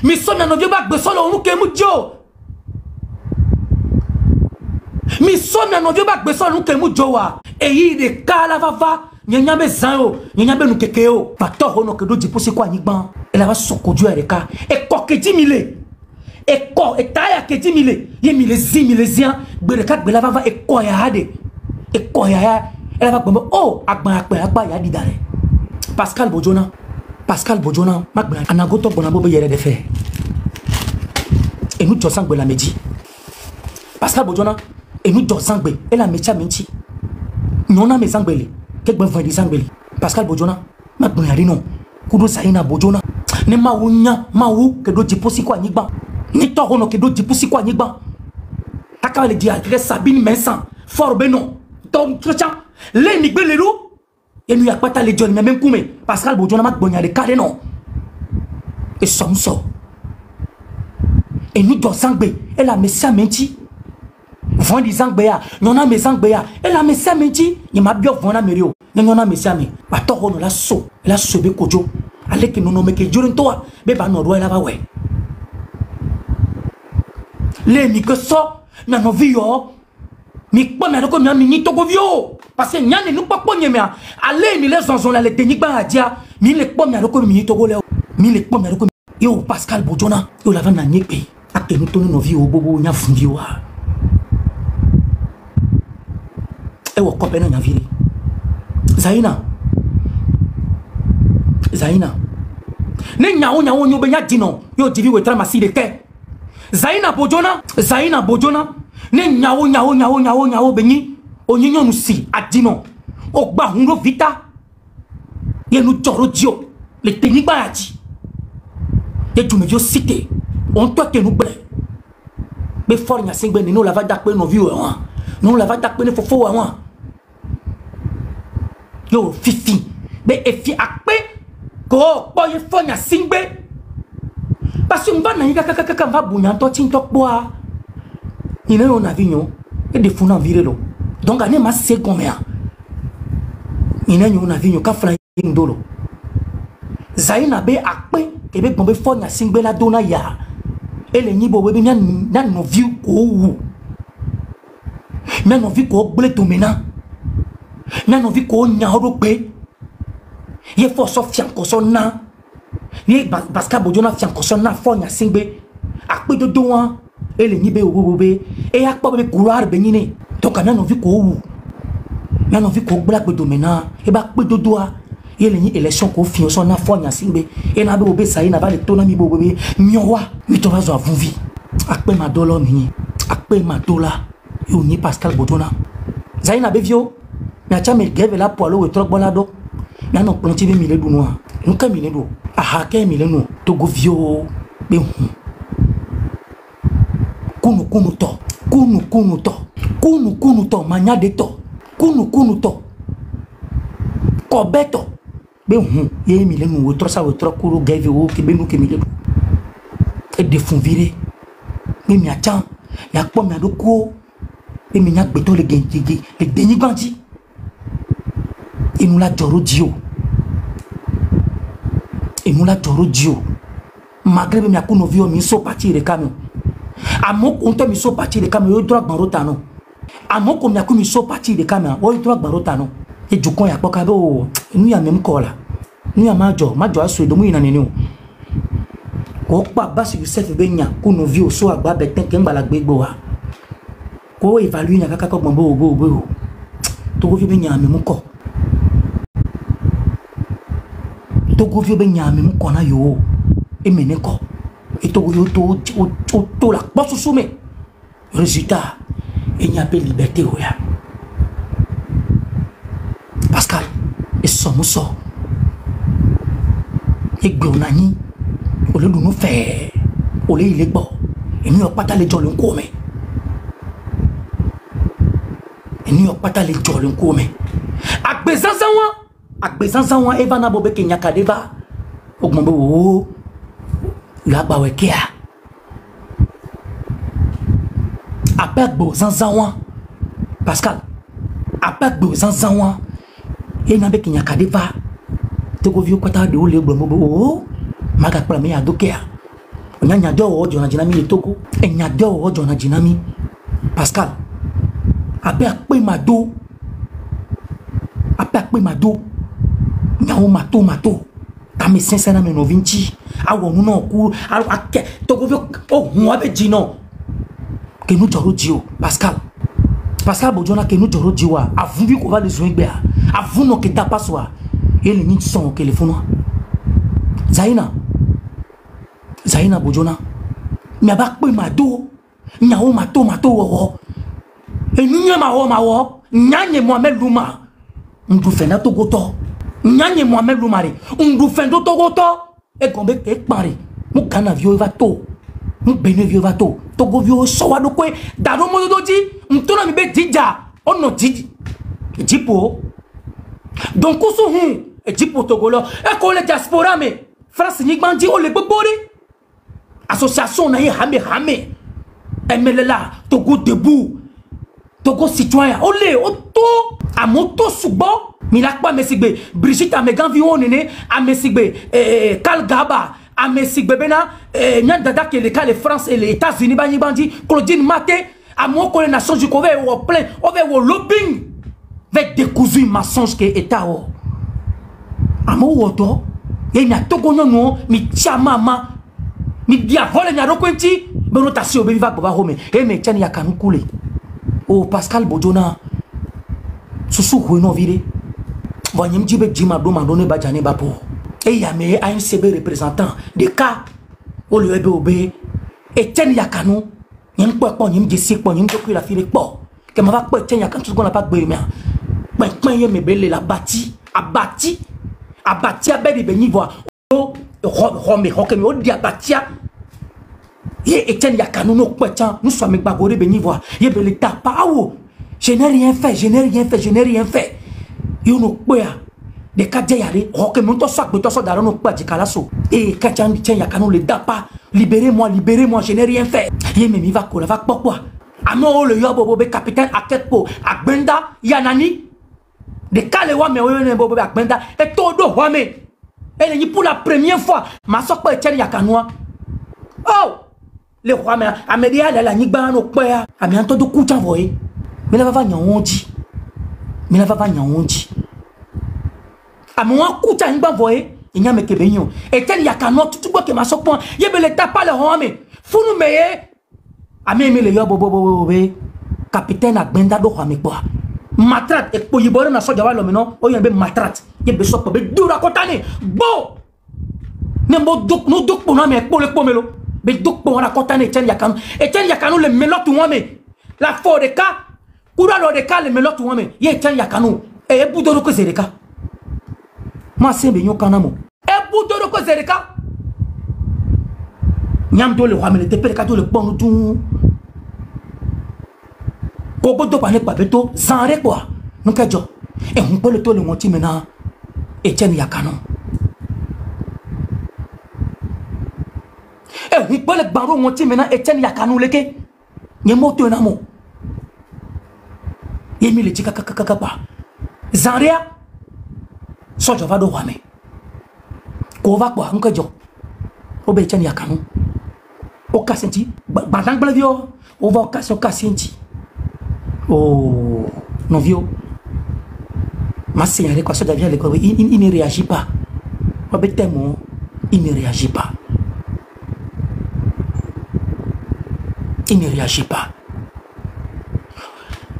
A: mi so mi anovio bakbe solo muke mujo mi so mi anovio bakbe solo muke mujo wa eyi de kala vava nyanya be zanyo nyanya be nukekeo pato hono kedo jiposi kwa nyigban ela va sokoju ereka e kokeji mile et quoi et taille que 10 000 y mille zi mille zien bereka belava va et quoi ya hade et quoi ya elle va bombe oh akba ya di dare Pascal Bojona magba anagoto bonabo be yere de faire et nous tosangbe la medi Pascal Bojona et nous tosangbe et la mecha menti nyona me zangbele ke gbe vandi zangbele Pascal Bojona magba ya rino kudo Zaina Bojona ne mawunya mawu ke do jiposi kwa nyigba ni to hono ke do jiposi kwa nyigba taka le dia ke Sabine Mensan fort benon donc tchan le ni gbeleru et nous yakpata le John même kume Pascal Bojona magba de kare non et somso et nous do zangbe et la mesia menti vandi zangbe ya nyona me zangbe ya et la mesia menti ni mabio vona merio nyona mesia me ba to hono la sobe kojo ale que nous que Dieu toi be ba no là ba we les mi que ça na no vio mi pa me ko mi ni to go vio parce que nyane nous pas ponye me ale mi les zonzon la le teni ba dia mi le pa me ko mi to go le mi le pa me ko yo Pascal Bojona yo la va na nyepe ake nous to no vio bobo nya fundio wa e wo ko pe na nya viri Zaina ne nyawo nyobe nya dino yo divi we trama si de ke Zaina Bojona ne nyawo benyi onyinyo nu si adino ogba hunro vita ye nu joro dio le teni gba aji ye jume yo cité on to ke nu bre be for nya singbe ni no la va dakpe no viwo wa no la va dakpe ne fofo wa yo fifi be efi akpe ko boy fonya singbe parce que mba na yika kaka va bunya to tintok boa ina yo na vinyo e de funa virelo donc ane ma se komea ina yo na vinyo ka fra ndolo Zaina be akpe ke be bombe fonya singbe la dona ya ele nyibo we be na no view ko wu na no vi ko gble to mena na no vi ko nya ro pe ye fo so fianko so na ye Pascal Bojona fianko so na fo nya singbe akpe dodo wan ele nyibe obobe e akpo be couloir be nyine to kana no vi ko wu na no vi ko gbla pe domena e ba pe dodo a ye le nyi election ko fi so na fo nya singbe e na be obe sai na ba le to na mi bobe miowa mi to ba zo avunvi akpe ma dolo mi akpe ma dola yo ni Pascal Bojona Zaina be vio na cha me geve la poalo we trok bolado na no plonti be mile du noa nka mile do aha ke mile no to go vio be hu kunu to manya de to kunu to kobeto be hu ye mile no we trosa we trokuru geve wo ke be nu ke mile do e de fun vire me mi acha ya po mi adoko e mi nya gbeto le genjigi le deni gbanji et nous la joro dio malgré me akuno vio mi so parti de camion amoko onto mi so parti de camion yo droit barota no amoko mi akumi so parti de camion o droit barota no e jukon ya poka be o nu ya mem kola nu ya majo aso do mu ina neni o ko pa basi Youssef be nya kuno vio so agba beten ke ngba la gbegbo wa ko evaluer nya kaka ko gbonbo obo to go vi be nya mem ko Togo vio be nyame mu kona yo emene ko etogo yo to la poso sume résultat e nya pe liberté oya Pascal e somuso e gbonani o le dunu fe o le ile gbo eni o pata le jolun ko me agbezanzan wa eva na bobe kenya kadeva ogmombe wo la ba wekia apagbo zanzan wa Pascal apagbo zanzan wa e na be kenya kadeva to go view kwata de o le gbombe wo maga pra me adokia onyanya do o jona jinami le Togo enya do o jona jinami Pascal abe akpe mado nyawo mato kame sensena me no vinci awo non ku ake Togo oh moi be dit non que nous joro dio Pascal Bojona que nous joro dio a vu qu'on va les jouer bien a vu non que ta pas soir et le ni son au téléphone Zaina Bojona mi aba pe mado nyawo mato wo e nunya ma wo nyanye Mohamed Luma ndu fena Togo to nyanye Mohamed Luma re ndu fendo Togo to e gombe e pare mu kana vio va to mu bene vio va to Togo vio so wa do kwe daro mo do di ntona mi be dija ono diji jipo donc so e jipo Togolo e ko le diaspora me France ni gbandi o le gbori association na ye hame emelela Togo debout Togo citoyen olé auto a moto subo milakpa mesigbe Brigitte Amegan on nene a mesigbe Kal Gaba a mesigbe bena nyandada ke le cas France et les États-Unis bandi Claudine Maté a mon les nations du Congo au plein au lobbying avec des cousins mensonges que état o amo woto ye nya Togo no mi chamama mi dia vole nya rokwenti beno tasio be viva baba home e me tiani yakanu kule oh Pascal Bojona susu huino vire voyem jibe jima do mandone ba jane ba po e ya me ANCB représentant de cas o le ebe et tiani yakanu nyem po nyem jesi po nyem dokui la fire po ke ma va po tiani yakanu tout qu'on n'a pas gbe me pen ye me bele la bati abati abedi be nivo o home hokemi o dia batia ye Etienne Yakanu no kwetan nous sommes bagoré be nivo ye be le tapa awo je n'ai rien fait yo no kpea de kadja yare hokemi to so daro no kpa jikalaso e kachan Etienne Yakanu le dapa libérez-moi je n'ai rien fait ye me mi va kola va pokwa amo le yobo be capitaine Aketpo Agbenda Yanani de kale wa me oyone bobo Agbenda et todo wa me elle est pour la première fois ma sokpa Etienne Yakanu oh le roi mais amédia la nigba no kpea ami antodo kucha voye mais la va nyaonji amon kucha nigba voye inya me kebenyo Etienne Yakanu tout bo ke ma sokpa yebele tapa le home funu meye ami me le yo bobo capitaine Agbenda do roi me kwa matrat e po yibore na soja wa lo meno o yebe matrat yebe sokpa be dura kotane bo nembo dok no dok po na me po le po melo be dok po na kotane Etienne Yakanu le melot wame la fo de ka kura lo de ka le melot wame ye Etienne Yakanu e budoro ko zereka ma sembe nyo kanamo e budoro ko zereka nyam do le wame le tepere ka do le pon du Kobo do pa ne pa beto zanre quoi nous ka jo e on peut le to le monti maintenant Etienne Yakanu e on peut le baro monti maintenant Etienne Yakanu leke nye moto na mo yemi le tika kaka pa zanre so jo va do wame ko va quoi on ka jo o be Etienne Yakanu o ka senti bandang blavio o va ka senti oh, non vieux. Ma seigneur, quoi, ça devient l'école. Il ne réagit pas. Il ne réagit pas.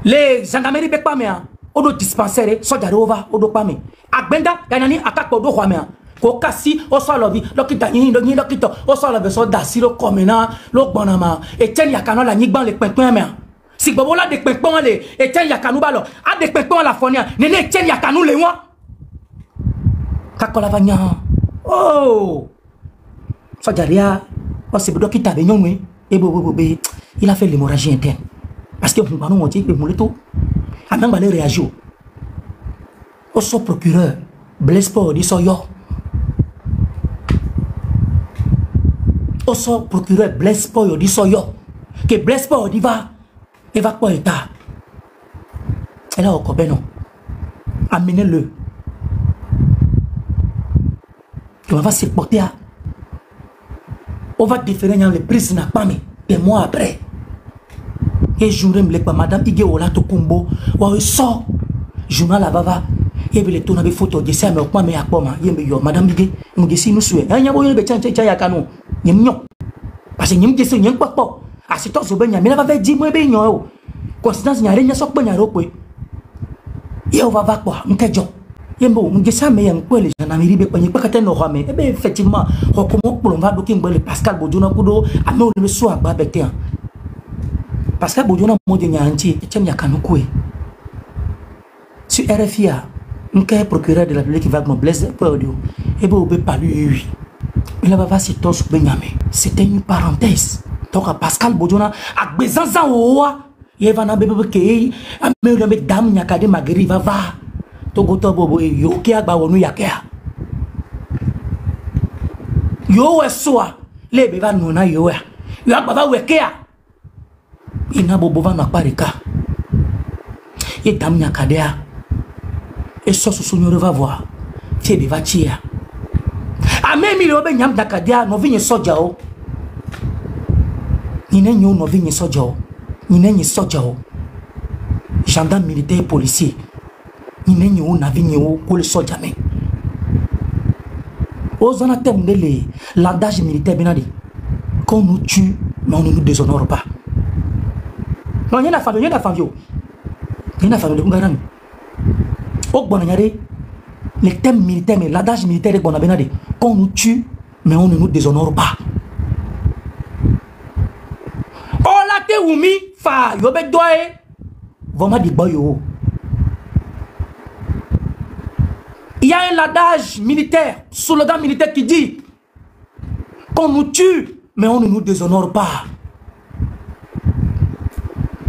A: Les gendarmeries ne pas mais on doit dispenser, soldats over, on doit pas mais. Agbenda, yanani akako do roi mais. Kokasi, o so lovi, lokita ni lokito, o so lovi so da si lo komena, lo bonama. Etienne Yakanu la nigban le pinpin mais. Si bobo la de pekpon le Etienne Yakanu balo a de pekpon la fonia nene Etienne Yakanu le wa kakola vanya oh so jaria o se bodo kita be nyonwe e bobo il a fait l'hémorragie interne parce que on on dit que moleto a même balé réagir au so procureur Blaise Paul dit so yo au so procureur Blaise Paul dit so yo que Blaise Paul dit va et va quoi état elle a encore ben non amenez-le on va se porter à on va différer dans les prises n'a pas mis des mois après et journée me pas madame Ige Ola Tokumbo ou sort journal la bava Il y a tout des photos de ça, mais pas mais à quoi madame Bigé, nous disons nous souhaitons. Il y a un peu de temps, canon. Parce que nous disons nous pas. Ah c'est toi Zobenia, mais là va dire moi ben yo. Constance n'y a rien sok banya ro pe. Il va va quoi, m'kejo. Yembo, nous disons mais en quoi les gens n'arrivent pas ni pas qu'à no rame. Eh ben effectivement, comment pour on va doki ngbe Pascal Bodjona kudo, a me le so agba bete. Pascal Bodjona mo de nyanti, tiem ya kanukwe. Sur RFIA, un procureur de la République qui va me blesser pour audio. Et vous ne pas lui. Il va voir si toi sur Benjamin. C'était une parenthèse. Donc Pascal Bodjona a besoin de il va n'aber que a me le mettre dame nyakade magri va va. Togo tobo yo ki agba wonu yakea. Yo eswa le be va nona yo ya. Yo agba va wekea. Ina bobo va na parika. Et dame nyakade a. Et ça, ce seigneur va voir. Fébé va tirer. A même il obe nyam dakadia no vigne sojao. Ni ne nyo no vigne sojao. Ni ne nyi sojao. Gendarme militaire policier. Ni ne nyo na vigne o ko le sojame. Ozana temdele l'adage militaire benadi. Qu'on nous tue mais on ne nous déshonore pas. Non, il y a la famille, il y a la famille. Il y a la famille de Kungarami. Au Bonanyare, les thèmes militaires, mais l'adage militaire est bon à Benade. Qu'on nous tue, mais on ne nous déshonore pas. Oh la te oumi, fa, yobe doye. Voma di boyo. Il y a un adage militaire, slogan militaire qui dit qu'on nous tue, mais on ne nous déshonore pas.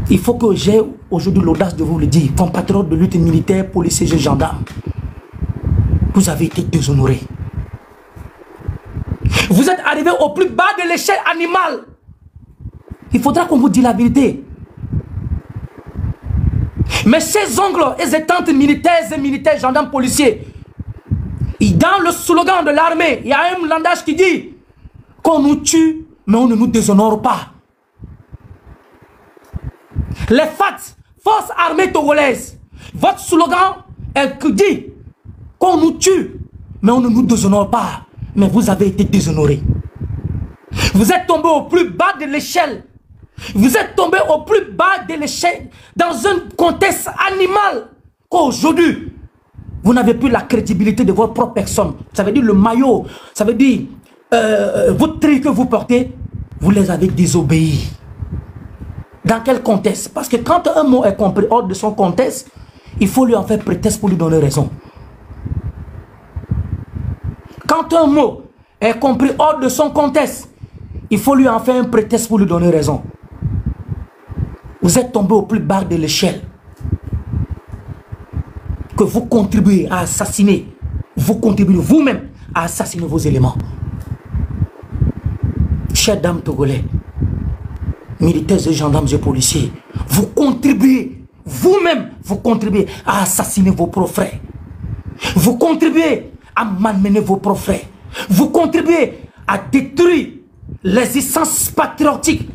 A: Il faut que j'ai aujourd'hui l'audace de vous le dire, compatriotes de lutte militaire, policiers et gendarmes. Vous avez été déshonorés. Vous êtes arrivés au plus bas de l'échelle animale. Il faudra qu'on vous dise la vérité. Mais ces ongles et ces tantes militaires et militaires, gendarmes, policiers, dans le slogan de l'armée, il y a un langage qui dit qu'on nous tue, mais on ne nous déshonore pas. Les FAT, Forces armées togolaises, votre slogan est que dit qu'on nous tue, mais on ne nous déshonore pas. Mais vous avez été déshonorés. Vous êtes tombés au plus bas de l'échelle. Vous êtes tombés au plus bas de l'échelle dans un contexte animal qu'aujourd'hui, vous n'avez plus la crédibilité de votre propre personne. Ça veut dire le maillot, ça veut dire votre tri que vous portez, vous les avez désobéis. Dans quel contexte? Parce que quand un mot est compris hors de son contexte, il faut lui en faire prétexte pour lui donner raison. Quand un mot est compris hors de son contexte, il faut lui en faire un prétexte pour lui donner raison. Vous êtes tombé au plus bas de l'échelle. Que vous contribuez à assassiner, vous contribuez vous-même à assassiner vos éléments. Chers dames togolais, militaires et gendarmes et policiers, vous contribuez, vous-même, vous contribuez à assassiner vos propres frères. Vous contribuez à malmener vos propres frères. Vous contribuez à détruire les essences patriotiques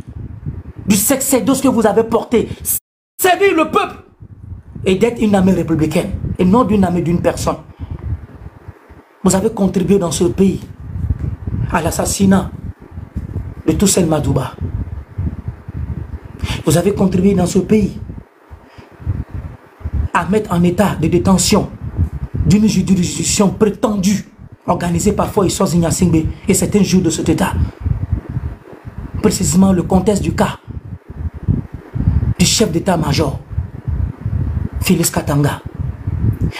A: du succédos que vous avez porté. Servir le peuple et d'être une armée républicaine et non d'une armée d'une personne. Vous avez contribué dans ce pays à l'assassinat de Toussaint Madouba. Vous avez contribué dans ce pays à mettre en état de détention d'une juridiction prétendue, organisée par Foïsos Ignasingbe et certains jours de cet état. Précisément le contexte du cas du chef d'état-major, Félix Katanga.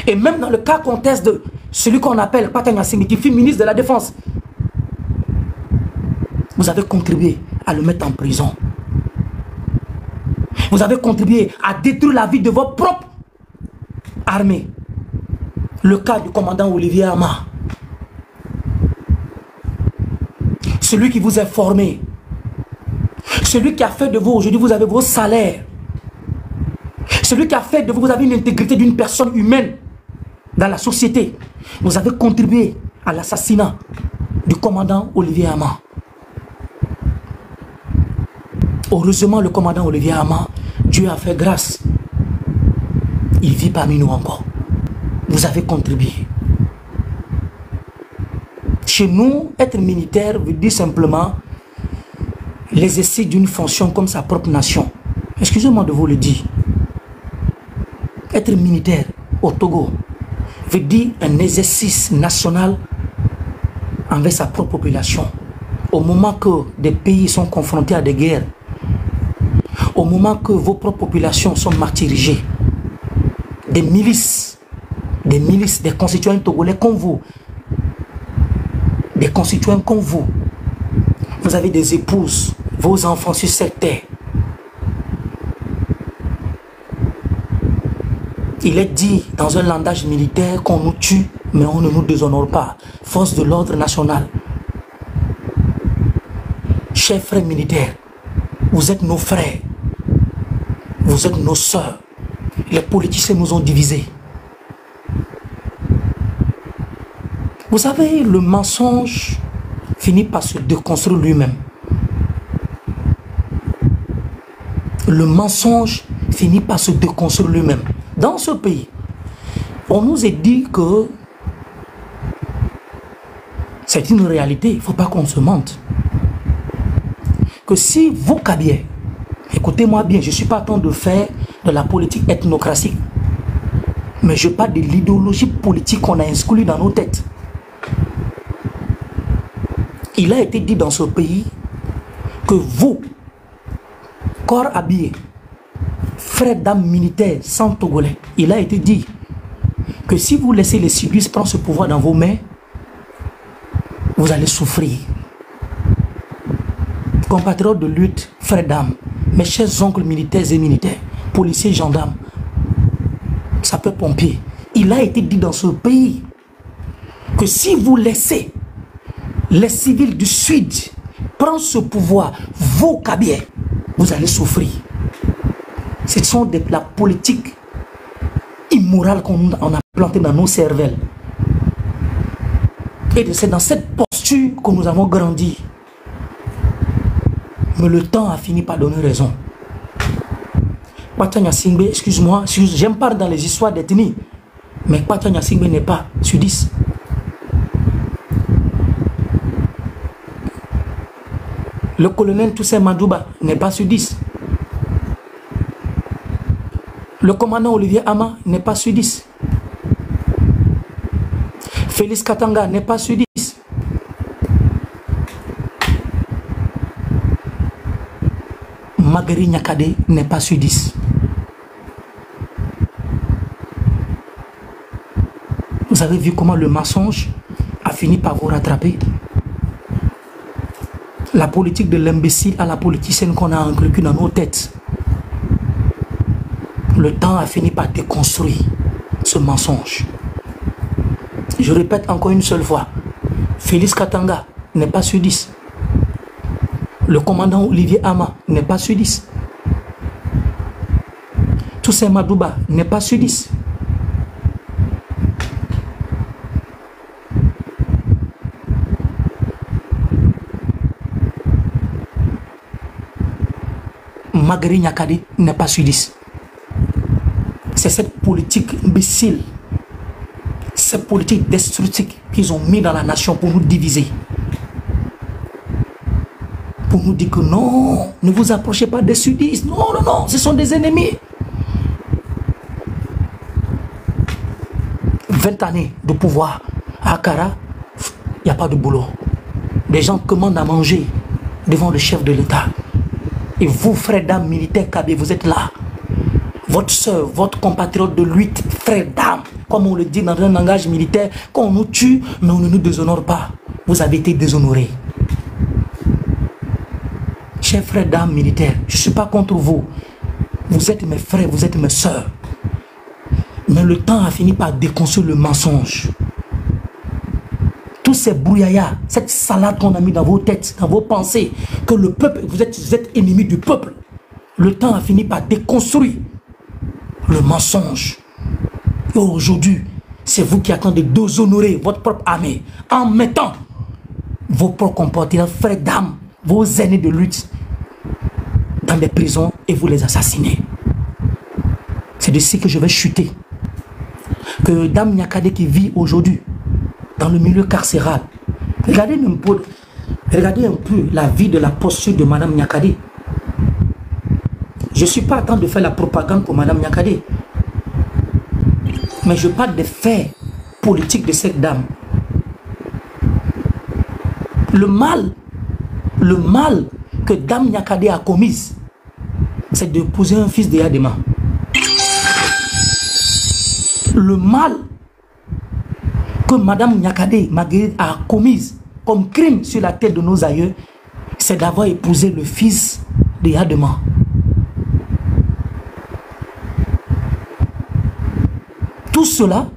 A: Et même dans le cas contexte de celui qu'on appelle Patanga Singh, qui fut ministre de la Défense, vous avez contribué à le mettre en prison. Vous avez contribué à détruire la vie de votre propre armée. Le cas du commandant Olivier Ama. Celui qui vous a formé. Celui qui a fait de vous, aujourd'hui vous avez vos salaires. Celui qui a fait de vous, vous avez une intégrité d'une personne humaine dans la société. Vous avez contribué à l'assassinat du commandant Olivier Ama. Heureusement, le commandant Olivier Ama, Dieu a fait grâce. Il vit parmi nous encore. vous avez contribué. Chez nous, être militaire veut dire simplement l'exercice d'une fonction comme sa propre nation. Excusez-moi de vous le dire. Être militaire au Togo veut dire un exercice national envers sa propre population. Au moment que des pays sont confrontés à des guerres, au moment que vos propres populations sont martyrisées, des milices, des constituants togolais comme vous, des constituants comme vous, vous avez des épouses, vos enfants sur cette terre. Il est dit dans un langage militaire qu'on nous tue, mais on ne nous déshonore pas. Force de l'ordre national. Chers frères militaires, vous êtes nos frères, vous êtes nos sœurs. Les politiciens nous ont divisés. Vous savez, le mensonge finit par se déconstruire lui-même. Le mensonge finit par se déconstruire lui-même. Dans ce pays, on nous a dit que c'est une réalité, il ne faut pas qu'on se mente. Que si vous, Kabier, écoutez-moi bien, je ne suis pas en train de faire de la politique ethnocratique, mais je parle de l'idéologie politique qu'on a inscrite dans nos têtes. Il a été dit dans ce pays que vous, corps habillé, frères d'âme militaires sans Togolais, il a été dit que si vous laissez les civils prendre ce pouvoir dans vos mains, vous allez souffrir. Compatriotes de lutte, frères d'âme, mes chers oncles militaires et militaires, policiers, gendarmes, sapeurs-pompiers, il a été dit dans ce pays que si vous laissez les civils du Sud prendre ce pouvoir, vos Kabiers, vous allez souffrir. Ce sont de la politique immorale qu'on a plantée dans nos cervelles. Et c'est dans cette posture que nous avons grandi. Mais le temps a fini par donner raison. Kwatanya Singbe, excuse-moi, j'aime pas dans les histoires d'ethnie, mais Kwatanya Singbe n'est pas sur 10. Le colonel Toussaint Madouba n'est pas sur 10. Le commandant Olivier Ama n'est pas sur 10. Félix Katanga n'est pas sur 10. Magari Nyakade n'est pas sur 10. Vous avez vu comment le mensonge a fini par vous rattraper? La politique de l'imbécile à la politicienne qu'on a inculquée dans nos têtes. Le temps a fini par déconstruire ce mensonge. Je répète encore une seule fois. Félix Katanga n'est pas sur 10. Le commandant Olivier Ama n'est pas sur 10. Toussaint Madouba n'est pas sur 10. Magari Nyakade n'est pas sur 10. C'est cette politique imbécile, cette politique destructive qu'ils ont mis dans la nation pour nous diviser. Pour nous dire que non, ne vous approchez pas des sudistes. Non, non, non, ce sont des ennemis. 20 années de pouvoir à Akara, il n'y a pas de boulot. Les gens commandent à manger devant le chef de l'État. Et vous, frères d'âme militaires Kabé, vous êtes là. Votre soeur, votre compatriote de lutte, frère d'âme, comme on le dit dans un langage militaire, qu'on nous tue, mais on ne nous déshonore pas. Vous avez été déshonorés. Chers frères d'âme militaires, je ne suis pas contre vous. Vous êtes mes frères, vous êtes mes soeurs. Mais le temps a fini par déconstruire le mensonge. Tous ces brouillards, cette salade qu'on a mis dans vos têtes, dans vos pensées, que le peuple, vous êtes ennemis du peuple. Le temps a fini par déconstruire le mensonge. Et aujourd'hui, c'est vous qui attendez de déshonorer votre propre armée en mettant vos propres compatriotes, frères d'âme, vos aînés de lutte dans des prisons et vous les assassinez. C'est de ci que je vais chuter. que Dame Nyakade qui vit aujourd'hui dans le milieu carcéral, regardez un peu la vie de la posture de Madame Nyakade. Je ne suis pas en train de faire la propagande pour Madame Nyakade, mais je parle des faits politiques de cette dame. Le mal que Dame Nyakade a commis, c'est d'épouser un fils de Yadema. Le mal que Madame Nyakade Marguerite a commis comme crime sur la tête de nos aïeux, c'est d'avoir épousé le fils de Yadema. Tout cela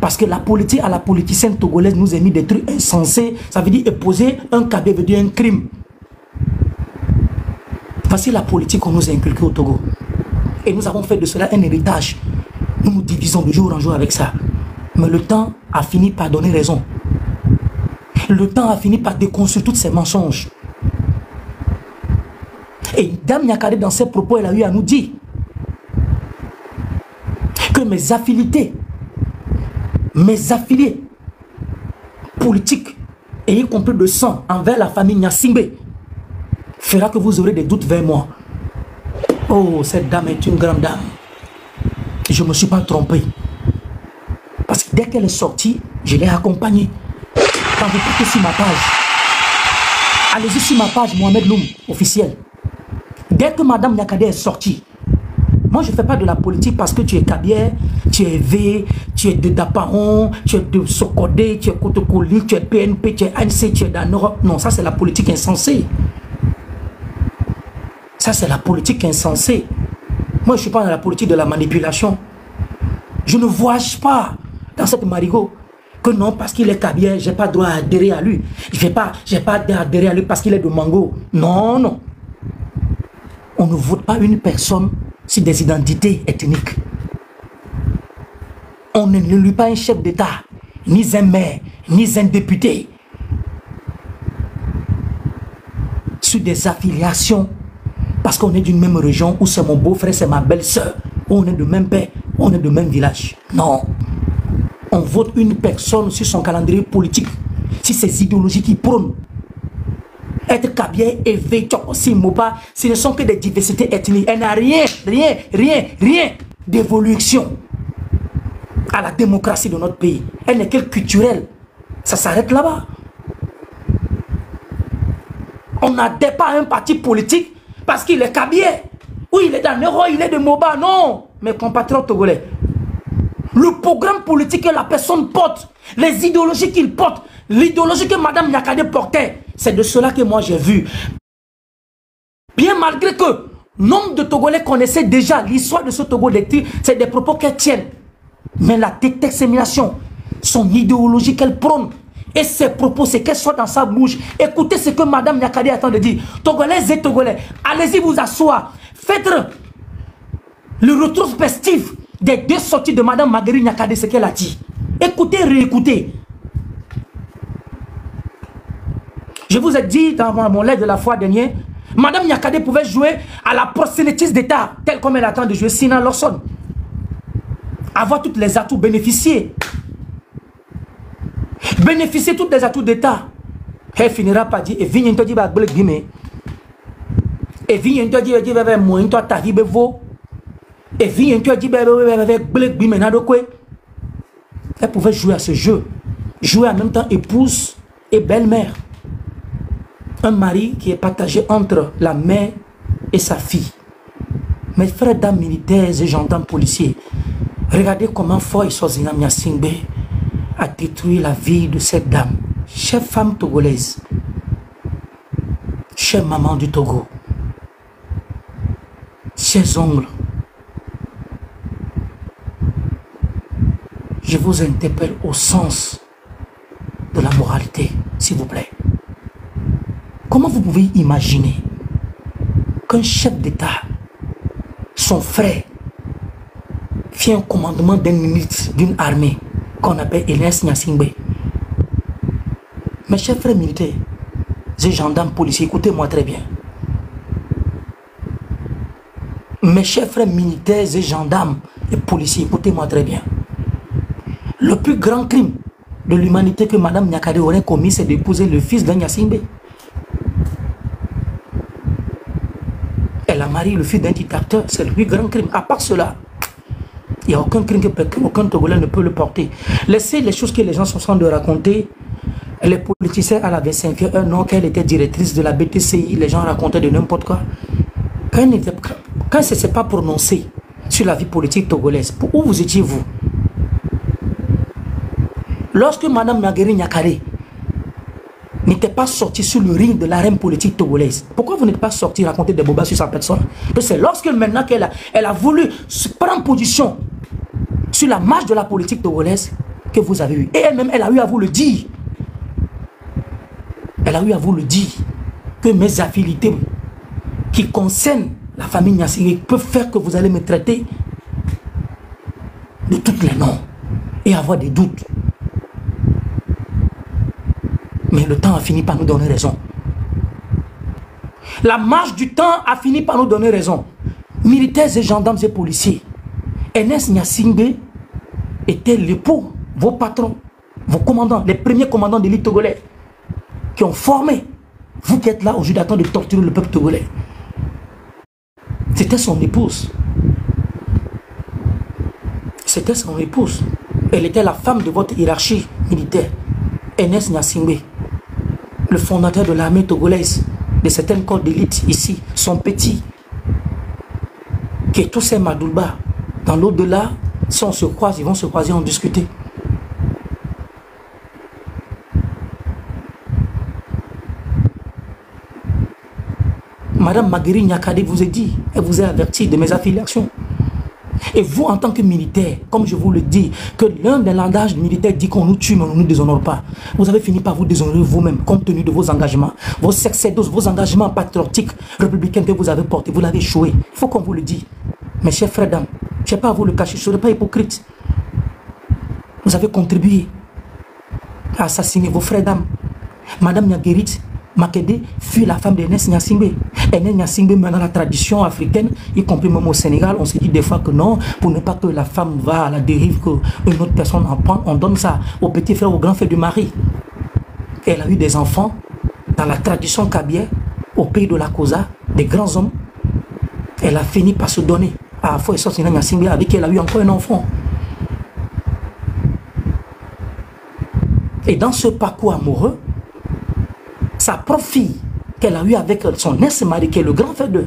A: parce que la politique à la politicienne togolaise nous a mis des trucs insensés. Ça veut dire épouser un cabé veut dire un crime. Voici la politique qu'on nous a inculquée au Togo. Et nous avons fait de cela un héritage. Nous nous divisons de jour en jour avec ça. Mais le temps a fini par donner raison. Le temps a fini par déconstruire tous ces mensonges. Et Dame Nyakade, dans ses propos, elle a eu à nous dire que mes affiliés politiques, et y compris de sang envers la famille Nyasingbe, fera que vous aurez des doutes vers moi. Oh, cette dame est une grande dame. Je ne me suis pas trompé. Parce que dès qu'elle est sortie, je l'ai accompagnée. Quand vous partez sur ma page, allez-y sur ma page Mohamed Loum, officiel. Dès que Madame Nyakade est sortie, moi je ne fais pas de la politique parce que tu es Kabier, tu es V, tu es de Daparon, tu es de Sokodé, tu es Kotokoli, tu es PNP, tu es ANC, tu es d'Anora. Non, ça c'est la politique insensée. Ça c'est la politique insensée. Moi je ne suis pas dans la politique de la manipulation. Je ne voyage pas dans cette marigot que non, parce qu'il est Kabier, je n'ai pas droit à adhérer à lui. Je n'ai pas adhérer à lui parce qu'il est de Mango. Non, non. On ne vote pas une personne sur des identités ethniques. On ne l'élit pas un chef d'État, ni un maire, ni un député. Sur des affiliations, parce qu'on est d'une même région, où c'est mon beau-frère, c'est ma belle-sœur, on est de même père, on est de même village. Non. On vote une personne sur son calendrier politique, sur ses idéologies qui prônent. Être Kabier, éveillé, si Moba, ce ne sont que des diversités ethniques. Elle n'a rien d'évolution à la démocratie de notre pays. Elle n'est que culturelle. Ça s'arrête là-bas. On n'adhère pas à un parti politique parce qu'il est Kabier. Oui, il est d'Anero, il est de Moba. Non, mes compatriotes togolais. Le programme politique que la personne porte, les idéologies qu'il porte, l'idéologie que Madame Nyakade portait, c'est de cela que moi j'ai vu. Bien malgré que nombre de Togolais connaissaient déjà l'histoire de ce Togo lecture, c'est des propos qu'elle tient. Mais la dissémination, son idéologie qu'elle prône, et ses propos, c'est qu'elle soit dans sa bouche. Écoutez ce que Madame Nyakade attend de dire. Togolais et Togolais, allez-y vous asseoir. Faites le rétrospectif des deux sorties de Madame Marguerite Nyakade, ce qu'elle a dit. Écoutez, réécoutez. Je vous ai dit dans mon lettre de la fois dernière, Madame Nyakade pouvait jouer à la prosélytisme d'État, telle comme elle attend de jouer Sina Lawson. Avoir tous les atouts, bénéficier tous les atouts d'État. Elle finira par dire, et vigne toi dit bah blé guimé, et vigne toi dit bah moi toi ta vie bevo, et vigne toi dit bah blé guimé na do quoi. Elle pouvait jouer à ce jeu, jouer en même temps épouse et belle-mère. Un mari qui est partagé entre la mère et sa fille. Mes frères, dames militaires et gendarmes policiers, regardez comment Foy Sozina Nyasingbe a détruit la vie de cette dame. Chère femme togolaise, chère maman du Togo, chers oncles, je vous interpelle au sens de la moralité, s'il vous plaît. Comment vous pouvez imaginer qu'un chef d'État, son frère, fait un commandement d'un ministre d'une armée qu'on appelle Elias Nyasingbe? Mes chers frères militaires, ces gendarmes policiers, écoutez-moi très bien. Mes chers frères militaires et gendarmes et policiers, écoutez-moi très bien. Le plus grand crime de l'humanité que Mme Nyakade aurait commis, c'est d'épouser le fils d'un Nyasingbe. Elle a marié le fils d'un dictateur, c'est le plus grand crime. À part cela, il n'y a aucun crime qu'aucun Togolais ne peut le porter. Laissez les choses que les gens sont en train de raconter. Les politiciens, elle avait 51 ans, qu'elle était directrice de la BTCI, les gens racontaient de n'importe quoi. Quand elle ne s'est pas prononcée sur la vie politique togolaise, où vous étiez vous? Lorsque Mme Marguerite Nyakade n'était pas sortie sur le ring de l'arène politique togolaise, pourquoi vous n'êtes pas sorti raconter des bobas sur sa personne? Parce que c'est lorsque maintenant qu'elle a voulu se prendre position sur la marche de la politique togolaise que vous avez eu. Et elle-même, elle a eu à vous le dire. Elle a eu à vous le dire que mes affinités qui concernent la famille Nyasingbe peuvent faire que vous allez me traiter de tous les noms et avoir des doutes. Mais le temps a fini par nous donner raison. La marche du temps a fini par nous donner raison. Militaires et gendarmes et policiers, Ernest Nyasingbe était l'époux, vos patrons, vos commandants, les premiers commandants d'élite togolais qui ont formé. Vous qui êtes là aujourd'hui d'attendre de torturer le peuple togolais. C'était son épouse. C'était son épouse. Elle était la femme de votre hiérarchie militaire. Ernest Nyasingbe, le fondateur de l'armée togolaise, de certains corps d'élite ici, son petit, qui est tous ces Madoulba. Dans l'au-delà, si on se croise, ils vont se croiser, en discuter. Madame Marguerite Nyakade vous a dit, elle vous a averti de mes affiliations. Et vous, en tant que militaire, comme je vous le dis, que l'un des langages militaires dit qu'on nous tue, mais on ne nous déshonore pas. Vous avez fini par vous déshonorer vous-même, compte tenu de vos engagements, vos succédos, vos engagements patriotiques, républicains que vous avez portés. Vous l'avez échoué. Il faut qu'on vous le dise. Mes chers frères dames, je ne sais pas à vous le cacher, je ne serai pas hypocrite. Vous avez contribué à assassiner vos frères dames. Madame Marguerite Nyakade fut la femme d'Ernest Nyasingbe. Ernest Nyasingbe, maintenant la tradition africaine, y compris même au Sénégal, on se dit des fois que non, pour ne pas que la femme va à la dérive, qu'une autre personne en prend, on donne ça au petit frère, au grand frère du mari. Elle a eu des enfants dans la tradition kabyère, au pays de la Kosa, des grands hommes. Elle a fini par se donner à Foy Sosina Nyasingbe, avec qui elle a eu encore un enfant. Et dans ce parcours amoureux, sa propre fille qu'elle a eue avec son ex-mari, qui est le grand frère de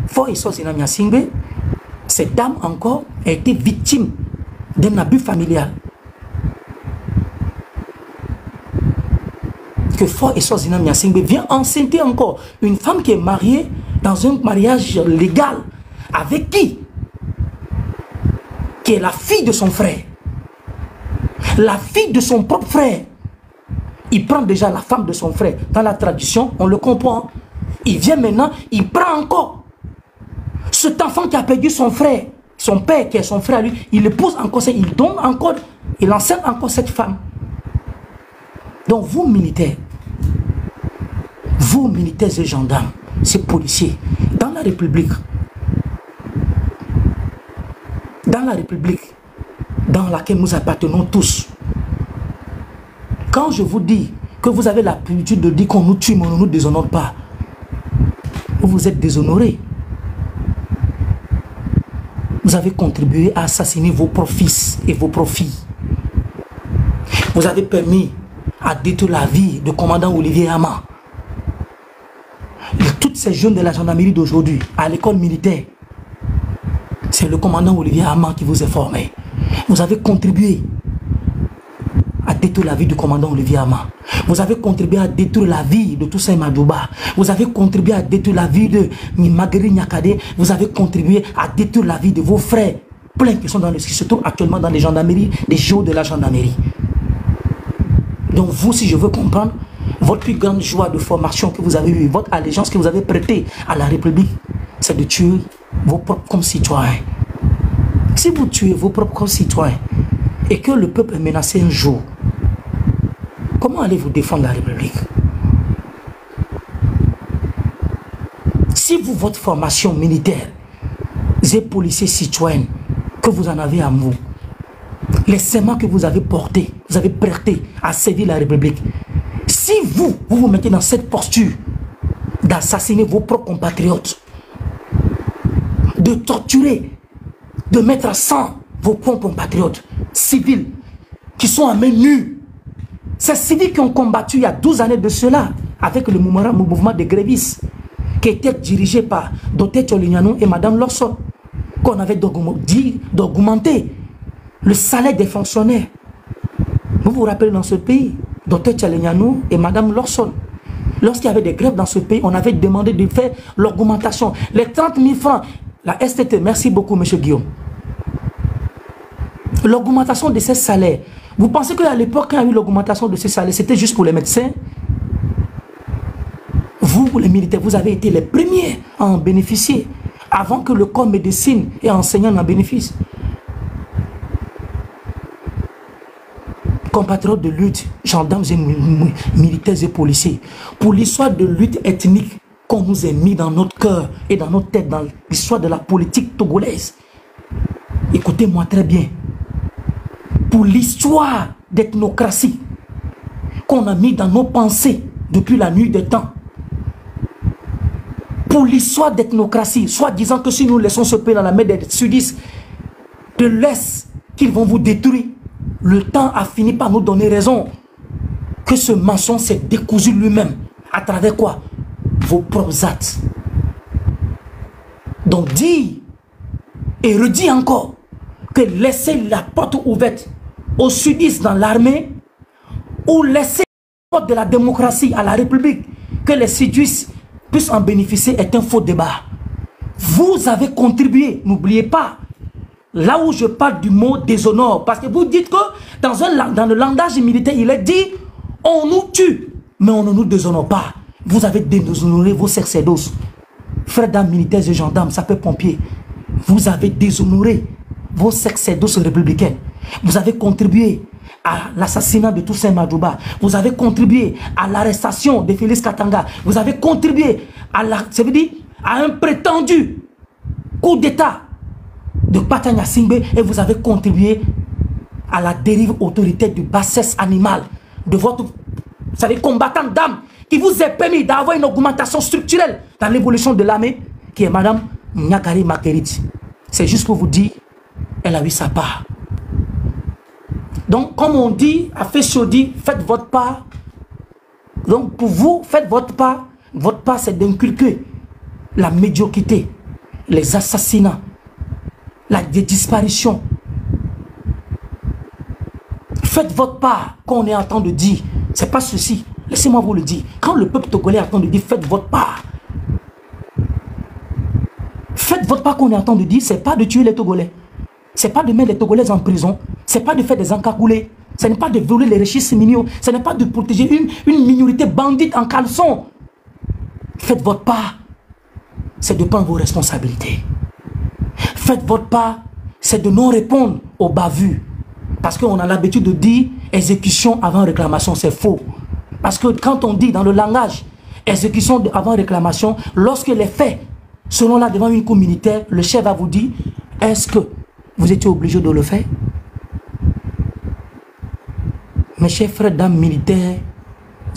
A: Foy Sosina Nyasingbe, cette dame encore a été victime d'un abus familial. Que Foy Sosina Nyasingbe vient enceinte encore une femme qui est mariée dans un mariage légal avec qui est la fille de son frère, la fille de son propre frère. Il prend déjà la femme de son frère. Dans la tradition, on le comprend. Il vient maintenant, il prend encore cet enfant qui a perdu son frère, son père qui est son frère à lui, il épouse encore, il donne encore, il enseigne encore cette femme. Donc vous militaires et gendarmes, ces policiers, dans la République dans laquelle nous appartenons tous, quand je vous dis que vous avez l'habitude de dire qu'on nous tue, mais on ne nous déshonore pas, vous êtes déshonorés. Vous avez contribué à assassiner vos propres fils et vos propres filles. Vous avez permis à détruire la vie du commandant Olivier Ama. Toutes ces jeunes de la gendarmerie d'aujourd'hui, à l'école militaire, c'est le commandant Olivier Ama qui vous a formé. Vous avez contribué à détruire la vie du commandant Olivier Ama. Vous avez contribué à détruire la vie de Toussaint Madouba. Vous avez contribué à détruire la vie de Marguerite Nyakade. Vous avez contribué à détruire la vie de vos frères, plein qui se trouvent actuellement dans les gendarmeries, les géos de la gendarmerie. Donc vous, si je veux comprendre, votre plus grande joie de formation que vous avez eue, votre allégeance que vous avez prêtée à la République, c'est de tuer vos propres concitoyens. Si vous tuez vos propres concitoyens et que le peuple est menacé un jour, comment allez-vous défendre la République? Si vous, votre formation militaire et policiers citoyenne, que vous en avez à vous, Les serments que vous avez portés, vous avez prêté à servir la République. Si vous vous mettez dans cette posture d'assassiner vos propres compatriotes, de torturer, de mettre à sang vos propres compatriotes civils qui sont à main nue, ces civils qui ont combattu il y a 12 années de cela avec le mouvement des grévistes qui était dirigé par Dr Tcholignano et Mme Lawson, qu'on avait dit d'augmenter le salaire des fonctionnaires. Vous vous rappelez dans ce pays, Dr Tcholignano et Mme Lawson, lorsqu'il y avait des grèves dans ce pays, on avait demandé de faire l'augmentation. Les 30 000 francs, la STT, merci beaucoup M. Guillaume. L'augmentation de ces salaires. Vous pensez qu'à l'époque, quand il y a eu l'augmentation de ces salaires, c'était juste pour les médecins? Vous, les militaires, vous avez été les premiers à en bénéficier, avant que le corps médecine et enseignants n'en bénéficient. Compatriotes de lutte, gendarmes et militaires et policiers, pour l'histoire de lutte ethnique qu'on nous a mis dans notre cœur et dans notre tête, dans l'histoire de la politique togolaise, écoutez-moi très bien, pour l'histoire d'ethnocratie qu'on a mis dans nos pensées depuis la nuit des temps, pour l'histoire d'ethnocratie, soit disant que si nous laissons ce pays dans la main des sudistes de l'Est, qu'ils vont vous détruire, le temps a fini par nous donner raison que ce mensonge s'est décousu lui-même. À travers quoi? Vos propres actes. Donc dis et redis encore que laisser la porte ouverte aux sudistes dans l'armée ou laisser la porte de la démocratie à la République, que les sudistes puissent en bénéficier, est un faux débat. Vous avez contribué, n'oubliez pas, là où je parle du mot déshonneur, parce que vous dites que dans le langage militaire, il est dit, on nous tue, mais on ne nous déshonore pas. Vous avez déshonoré vos sacerdoces, frères d'armes militaires et gendarmes, sapeurs-pompiers. Vous avez déshonoré vos sacerdoces républicains. Vous avez contribué à l'assassinat de Toussaint Madouba. Vous avez contribué à l'arrestation de Félix Katanga. Vous avez contribué à un prétendu coup d'État de Patanya Singbe, et vous avez contribué à la dérive autoritaire du bassesse animale de votre combattant d'âme qui vous est permis d'avoir une augmentation structurelle dans l'évolution de l'armée, qui est Madame Nyakari Makerit. C'est juste pour vous dire, elle a eu sa part. Donc, comme on dit, à Fesciodi, faites votre part. Donc, pour vous, faites votre part. Votre part, c'est d'inculquer la médiocrité, les assassinats, des disparitions. Faites votre part, quand on est en train de dire, c'est pas ceci. Laissez-moi vous le dire. Quand le peuple togolais est en train de dire, faites votre part. Faites votre part, qu'on est en train de dire, c'est pas de tuer les Togolais. C'est pas de mettre les Togolais en prison. C'est pas de faire des encagoulés. Ce n'est pas de voler les richesses miniaux. Ce n'est pas de protéger une minorité bandite en caleçon. Faites votre part. C'est de prendre vos responsabilités. Faites votre part. C'est de non répondre aux bavures. Parce qu'on a l'habitude de dire exécution avant réclamation. C'est faux. Parce que quand on dit dans le langage exécution avant réclamation, lorsque les faits seront là devant une cour militaire, le chef va vous dire, est-ce que vous étiez obligé de le faire? Mes chers frères, dames militaires,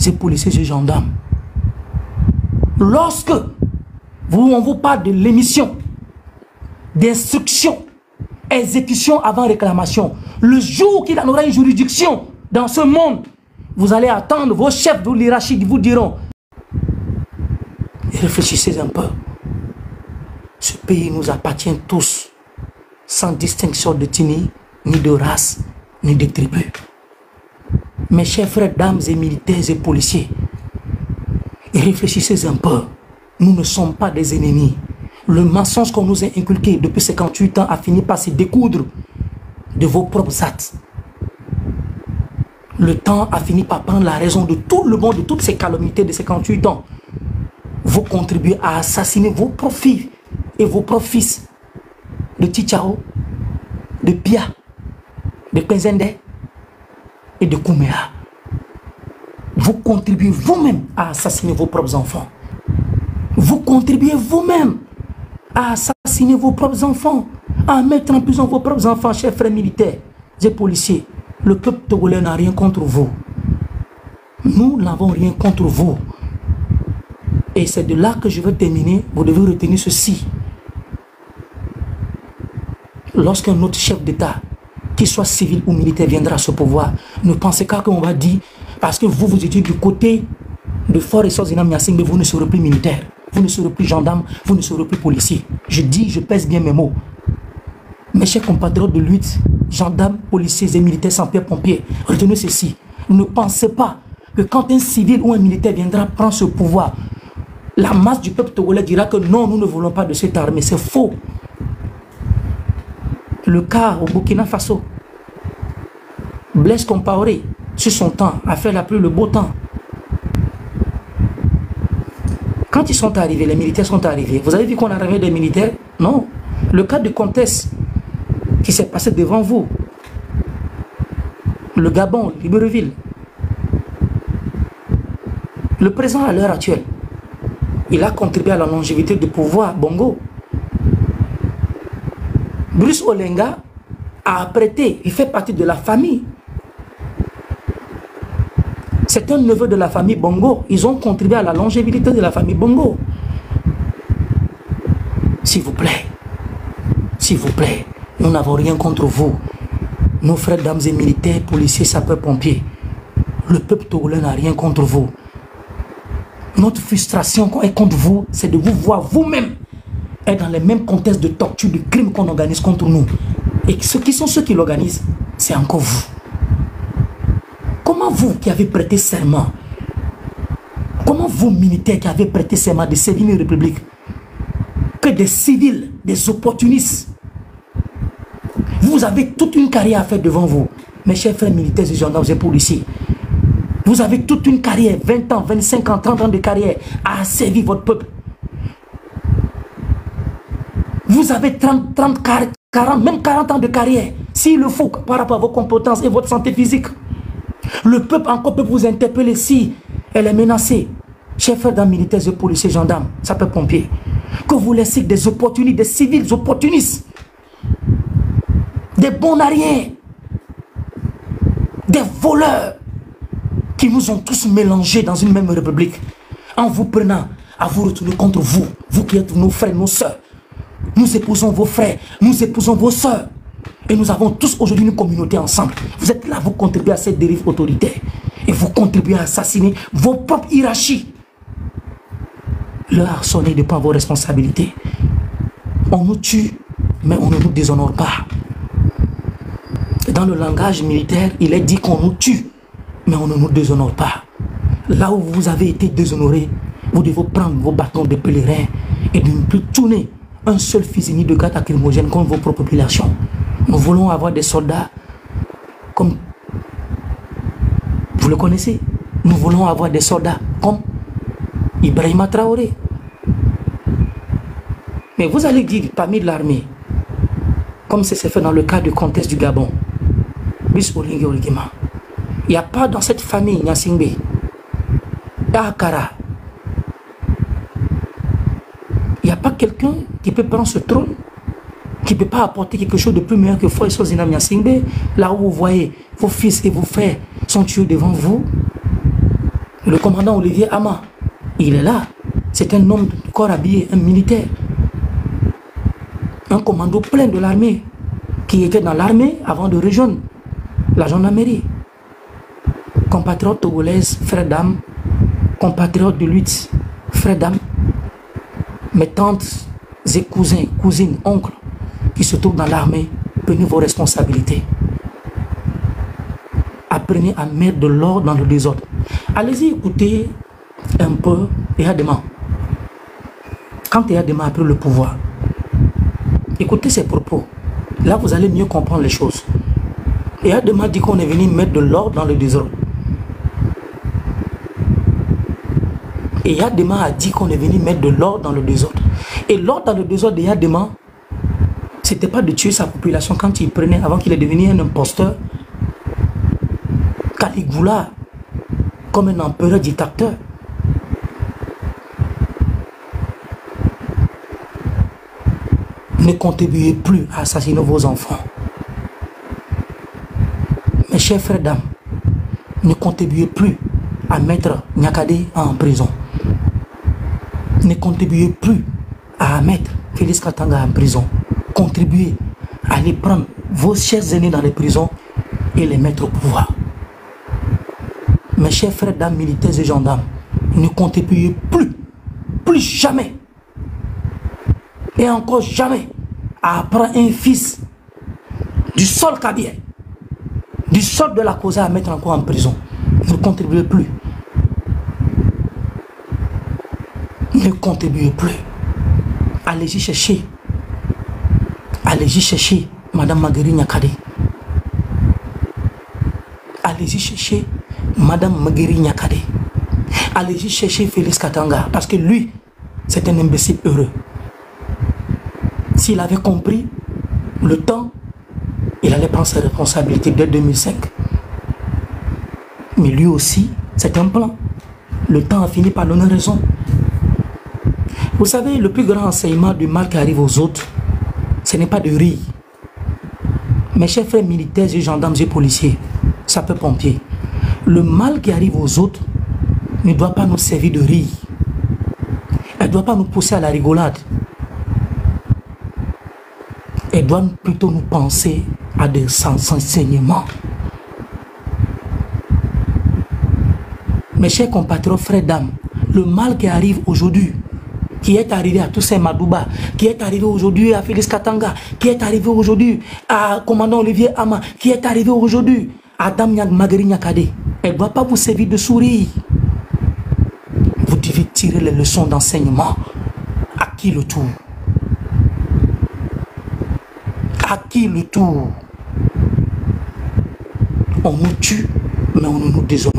A: et policiers et gendarmes, lorsque on vous parle de l'émission d'instruction, exécution avant réclamation, le jour qu'il en aura une juridiction dans ce monde, vous allez attendre, vos chefs de l'hierarchie vous diront, réfléchissez un peu, ce pays nous appartient tous, sans distinction de ethnie, ni de race, ni de tribu. Mes chers frères, dames et militaires et policiers, réfléchissez un peu. Nous ne sommes pas des ennemis. Le mensonge qu'on nous a inculqué depuis 58 ans a fini par se découdre de vos propres actes. Le temps a fini par prendre la raison de tout le monde, de toutes ces calamités de 58 ans. Vous contribuez à assassiner vos propres filles et vos propres fils de Tichao, de Pia, de Penzende et de Kouméa. Vous contribuez vous-même à assassiner vos propres enfants. Vous contribuez vous-même à assassiner vos propres enfants, à mettre en prison vos propres enfants, chers frères militaires. et policiers, le peuple togolais n'a rien contre vous. Nous n'avons rien contre vous. Et c'est de là que je veux terminer. Vous devez retenir ceci. Lorsqu'un autre chef d'État, qu'il soit civil ou militaire, viendra à ce pouvoir, ne pensez pas qu'on va dire, parce que vous étiez du côté de Fort et Zinam Niassingbe, mais vous ne serez plus militaire, vous ne serez plus gendarme, vous ne serez plus policier. Je dis, je pèse bien mes mots. Mes chers compatriotes de lutte, gendarmes, policiers et militaires sans pompiers, retenez ceci. Ne pensez pas que quand un civil ou un militaire viendra prendre ce pouvoir, la masse du peuple togolais dira que non, nous ne voulons pas de cette armée. C'est faux. Le cas au Burkina Faso, Blaise Compaoré, sur son temps, a fait la pluie, le beau temps. Quand ils sont arrivés, les militaires sont arrivés. Vous avez vu qu'on a arrivé des militaires? Non. Le cas de Comtesse qui s'est passé devant vous, le Gabon, Libreville, le président à l'heure actuelle, il a contribué à la longévité du pouvoir Bongo. Bruce Olenga a apprêté, il fait partie de la famille. C'est un neveu de la famille Bongo. Ils ont contribué à la longévité de la famille Bongo. S'il vous plaît, nous n'avons rien contre vous. Nos frères, dames et militaires, policiers, sapeurs-pompiers. Le peuple togolais n'a rien contre vous. Notre frustration est contre vous, c'est de vous voir vous-même être dans les mêmes contextes de torture, de crimes qu'on organise contre nous. Et ceux qui l'organisent, c'est encore vous. Comment vous qui avez prêté serment, comment vous militaires qui avez prêté serment de servir une république, que des civils, des opportunistes, vous avez toute une carrière à faire devant vous, mes chers frères militaires et gendarmes et policiers. Vous avez toute une carrière, 20 ans, 25 ans, 30 ans de carrière à servir votre peuple. Vous avez 30, 40, même 40 ans de carrière, s'il le faut, par rapport à vos compétences et votre santé physique. Le peuple encore peut vous interpeller si elle est menacée. Chers frères d'un militaires et policiers, gendarmes, sapeurs-pompiers, que vous laissez des opportunistes, des civils opportunistes, des bonariens, des voleurs, qui nous ont tous mélangés dans une même république, en vous prenant à vous retourner contre vous, vous qui êtes nos frères, nos sœurs. Nous épousons vos frères, nous épousons vos sœurs. Et nous avons tous aujourd'hui une communauté ensemble. Vous êtes là, vous contribuez à cette dérive autoritaire. Et vous contribuez à assassiner vos propres hiérarchies. L'heure a sonné de par vos responsabilités. On nous tue, mais on ne nous déshonore pas. Dans le langage militaire, il est dit qu'on nous tue, mais on ne nous déshonore pas. Là où vous avez été déshonoré, vous devez prendre vos bâtons de pèlerin et de ne plus tourner un seul fusil ni de gaz lacrymogène contre vos propres populations. Nous voulons avoir des soldats comme, vous le connaissez, nous voulons avoir des soldats comme Ibrahima Traoré. Mais vous allez dire parmi l'armée, comme c'est fait dans le cas du contexte du Gabon, bis Olingue Oligema, il n'y a pas dans cette famille Niassingbe, Akara, il n'y a pas quelqu'un qui peut prendre ce trône, qui ne peut pas apporter quelque chose de plus meilleur que Foy Zinam Niassingbe, là où vous voyez vos fils et vos frères sont tués devant vous. Le commandant Olivier Ama, il est là. C'est un homme de corps habillé, un militaire. Un commando plein de l'armée, qui était dans l'armée avant de rejoindre la gendarmerie. Compatriotes togolaises, frères d'âme, compatriotes de lutte, frères d'âme, mes tantes et cousins, cousines, oncles, qui se trouvent dans l'armée, prenez vos responsabilités. Apprenez à mettre de l'ordre dans le désordre. Allez-y écouter un peu Eyadema. Quand Eyadema a pris le pouvoir, écoutez ses propos. Là, vous allez mieux comprendre les choses. Eyadema dit qu'on est venu mettre de l'ordre dans le désordre. Eyadema a dit qu'on est venu mettre de l'ordre dans le désordre. Et l'ordre dans le désordre d'Eyadema, c'était pas de tuer sa population quand il prenait, avant qu'il est devenu un imposteur. Caligula, comme un empereur dictateur. Ne contribuez plus à assassiner vos enfants. chers frères dames, ne contribuez plus à mettre Nyakadé en prison. Ne contribuez plus à mettre Félix Katanga en prison. Contribuez à aller prendre vos chers aînés dans les prisons et les mettre au pouvoir. Mes chers frères dames, militaires et gendarmes, ne contribuez plus jamais, et encore jamais, à prendre un fils du sol kabien, du sol de la cause à mettre encore en prison. Ne contribuez plus. Ne contribuez plus. Allez-y chercher. Allez-y chercher Madame Magueri Nyakadé. Allez-y chercher Madame Magueri Nyakadé. Allez-y chercher Félix Katanga. Parce que lui, c'est un imbécile heureux. S'il avait compris le temps, il allait prendre ses responsabilités dès 2005. Mais lui aussi, c'est un plan. Le temps a fini par donner raison. Vous savez, le plus grand enseignement du mal qui arrive aux autres, ce n'est pas de rire. Mes chers frères militaires et gendarmes et policiers, sapeurs-pompiers, le mal qui arrive aux autres ne doit pas nous servir de rire. Elle ne doit pas nous pousser à la rigolade. Elle doit plutôt nous penser à des enseignements. Mes chers compatriotes, frères, dames, le mal qui arrive aujourd'hui, qui est arrivé à Toussaint Madouba, qui est arrivé aujourd'hui à Félix Katanga, qui est arrivé aujourd'hui à commandant Olivier Ama, qui est arrivé aujourd'hui à Dame Magueri Nyakadé, elle ne doit pas vous servir de sourire. Vous devez tirer les leçons d'enseignement. À qui le tour? À qui le tour? On nous tue, mais on ne nous déshonore.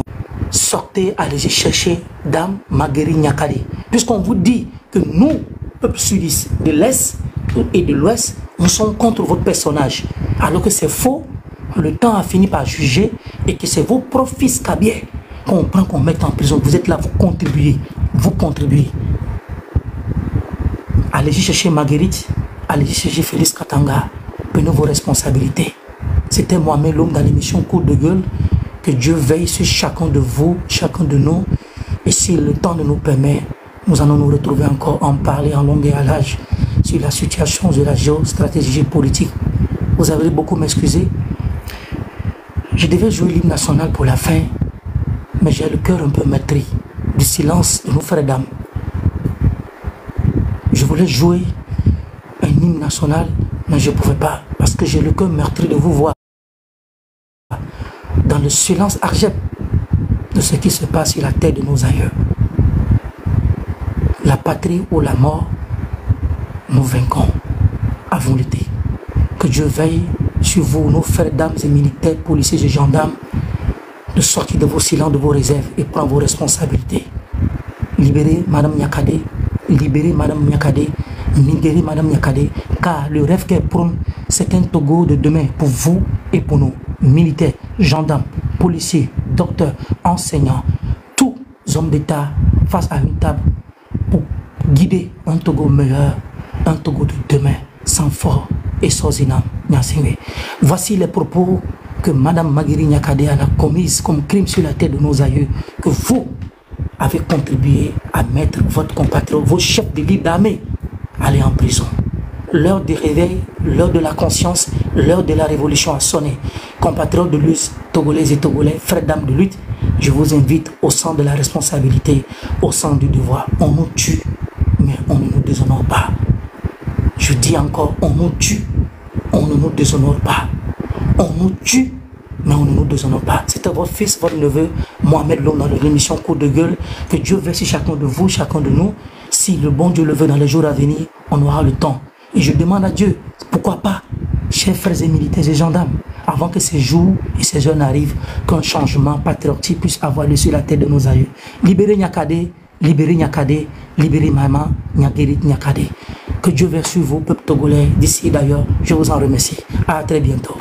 A: Sortez, allez chercher Dame Magueri Nyakadé. Puisqu'on vous dit que nous, peuple sudiste de l'Est et de l'Ouest, nous sommes contre votre personnage. Alors que c'est faux, le temps a fini par juger et que c'est vos propres fils kabiens qu'on prend, qu'on met en prison. Vous êtes là, vous contribuez. Vous contribuez. Allez-y chercher Marguerite, allez-y chercher Félix Katanga. Prenez vos responsabilités. C'était Mohamed Lom dans l'émission Coup de gueule. Que Dieu veille sur chacun de vous, chacun de nous. Et si le temps nous permet, nous allons nous retrouver encore en parler en long et à large sur la situation de la géostratégie politique. Vous avez beaucoup m'excuser. Je devais jouer l'hymne national pour la fin, mais j'ai le cœur un peu meurtri du silence de nos frères dames. Je voulais jouer un hymne national, mais je ne pouvais pas, parce que j'ai le cœur meurtri de vous voir dans le silence argent de ce qui se passe sur la terre de nos aïeux. La patrie ou la mort, nous vaincrons. Avons-le dit. Que Dieu veille sur vous, nos frères, dames et militaires, policiers et gendarmes, de sortir de vos silences, de vos réserves et prendre vos responsabilités. Libérez Madame Nyakadé, libérez Madame Nyakadé, libérez Madame Nyakadé, car le rêve qu'elle prône, c'est un Togo de demain pour vous et pour nous, militaires, gendarmes, policiers, docteurs, enseignants, tous hommes d'État face à une table pour guider un Togo meilleur, un Togo de demain, sans fort et sans inam. Voici les propos que Madame Magueri Nyakadé a commis comme crime sur la tête de nos aïeux, que vous avez contribué à mettre votre compatriote, vos chefs de l'île d'armée, aller en prison. L'heure du réveil, l'heure de la conscience, l'heure de la révolution a sonné. Compatriotes de lutte, Togolais et Togolais, frères dames de lutte, je vous invite au centre de la responsabilité, au centre du devoir. On nous tue, mais on ne nous déshonore pas. Je dis encore, on nous tue, on ne nous déshonore pas. On nous tue, mais on ne nous déshonore pas. C'était votre fils, votre neveu, Mohamed Lom, dans l'émission Coup de gueule. Que Dieu veille sur chacun de vous, chacun de nous. Si le bon Dieu le veut dans les jours à venir, on aura le temps. Et je demande à Dieu, pourquoi pas, chers frères et militaires et gendarmes, avant que ces jours et ces heures n'arrivent, qu'un changement patriotique puisse avoir lieu sur la tête de nos aïeux. Libérez Nyakadé, libérez Nyakadé, libérez Maman Magueri Nyakadé. Que Dieu veille sur vous, peuple togolais, d'ici d'ailleurs, je vous en remercie. À très bientôt.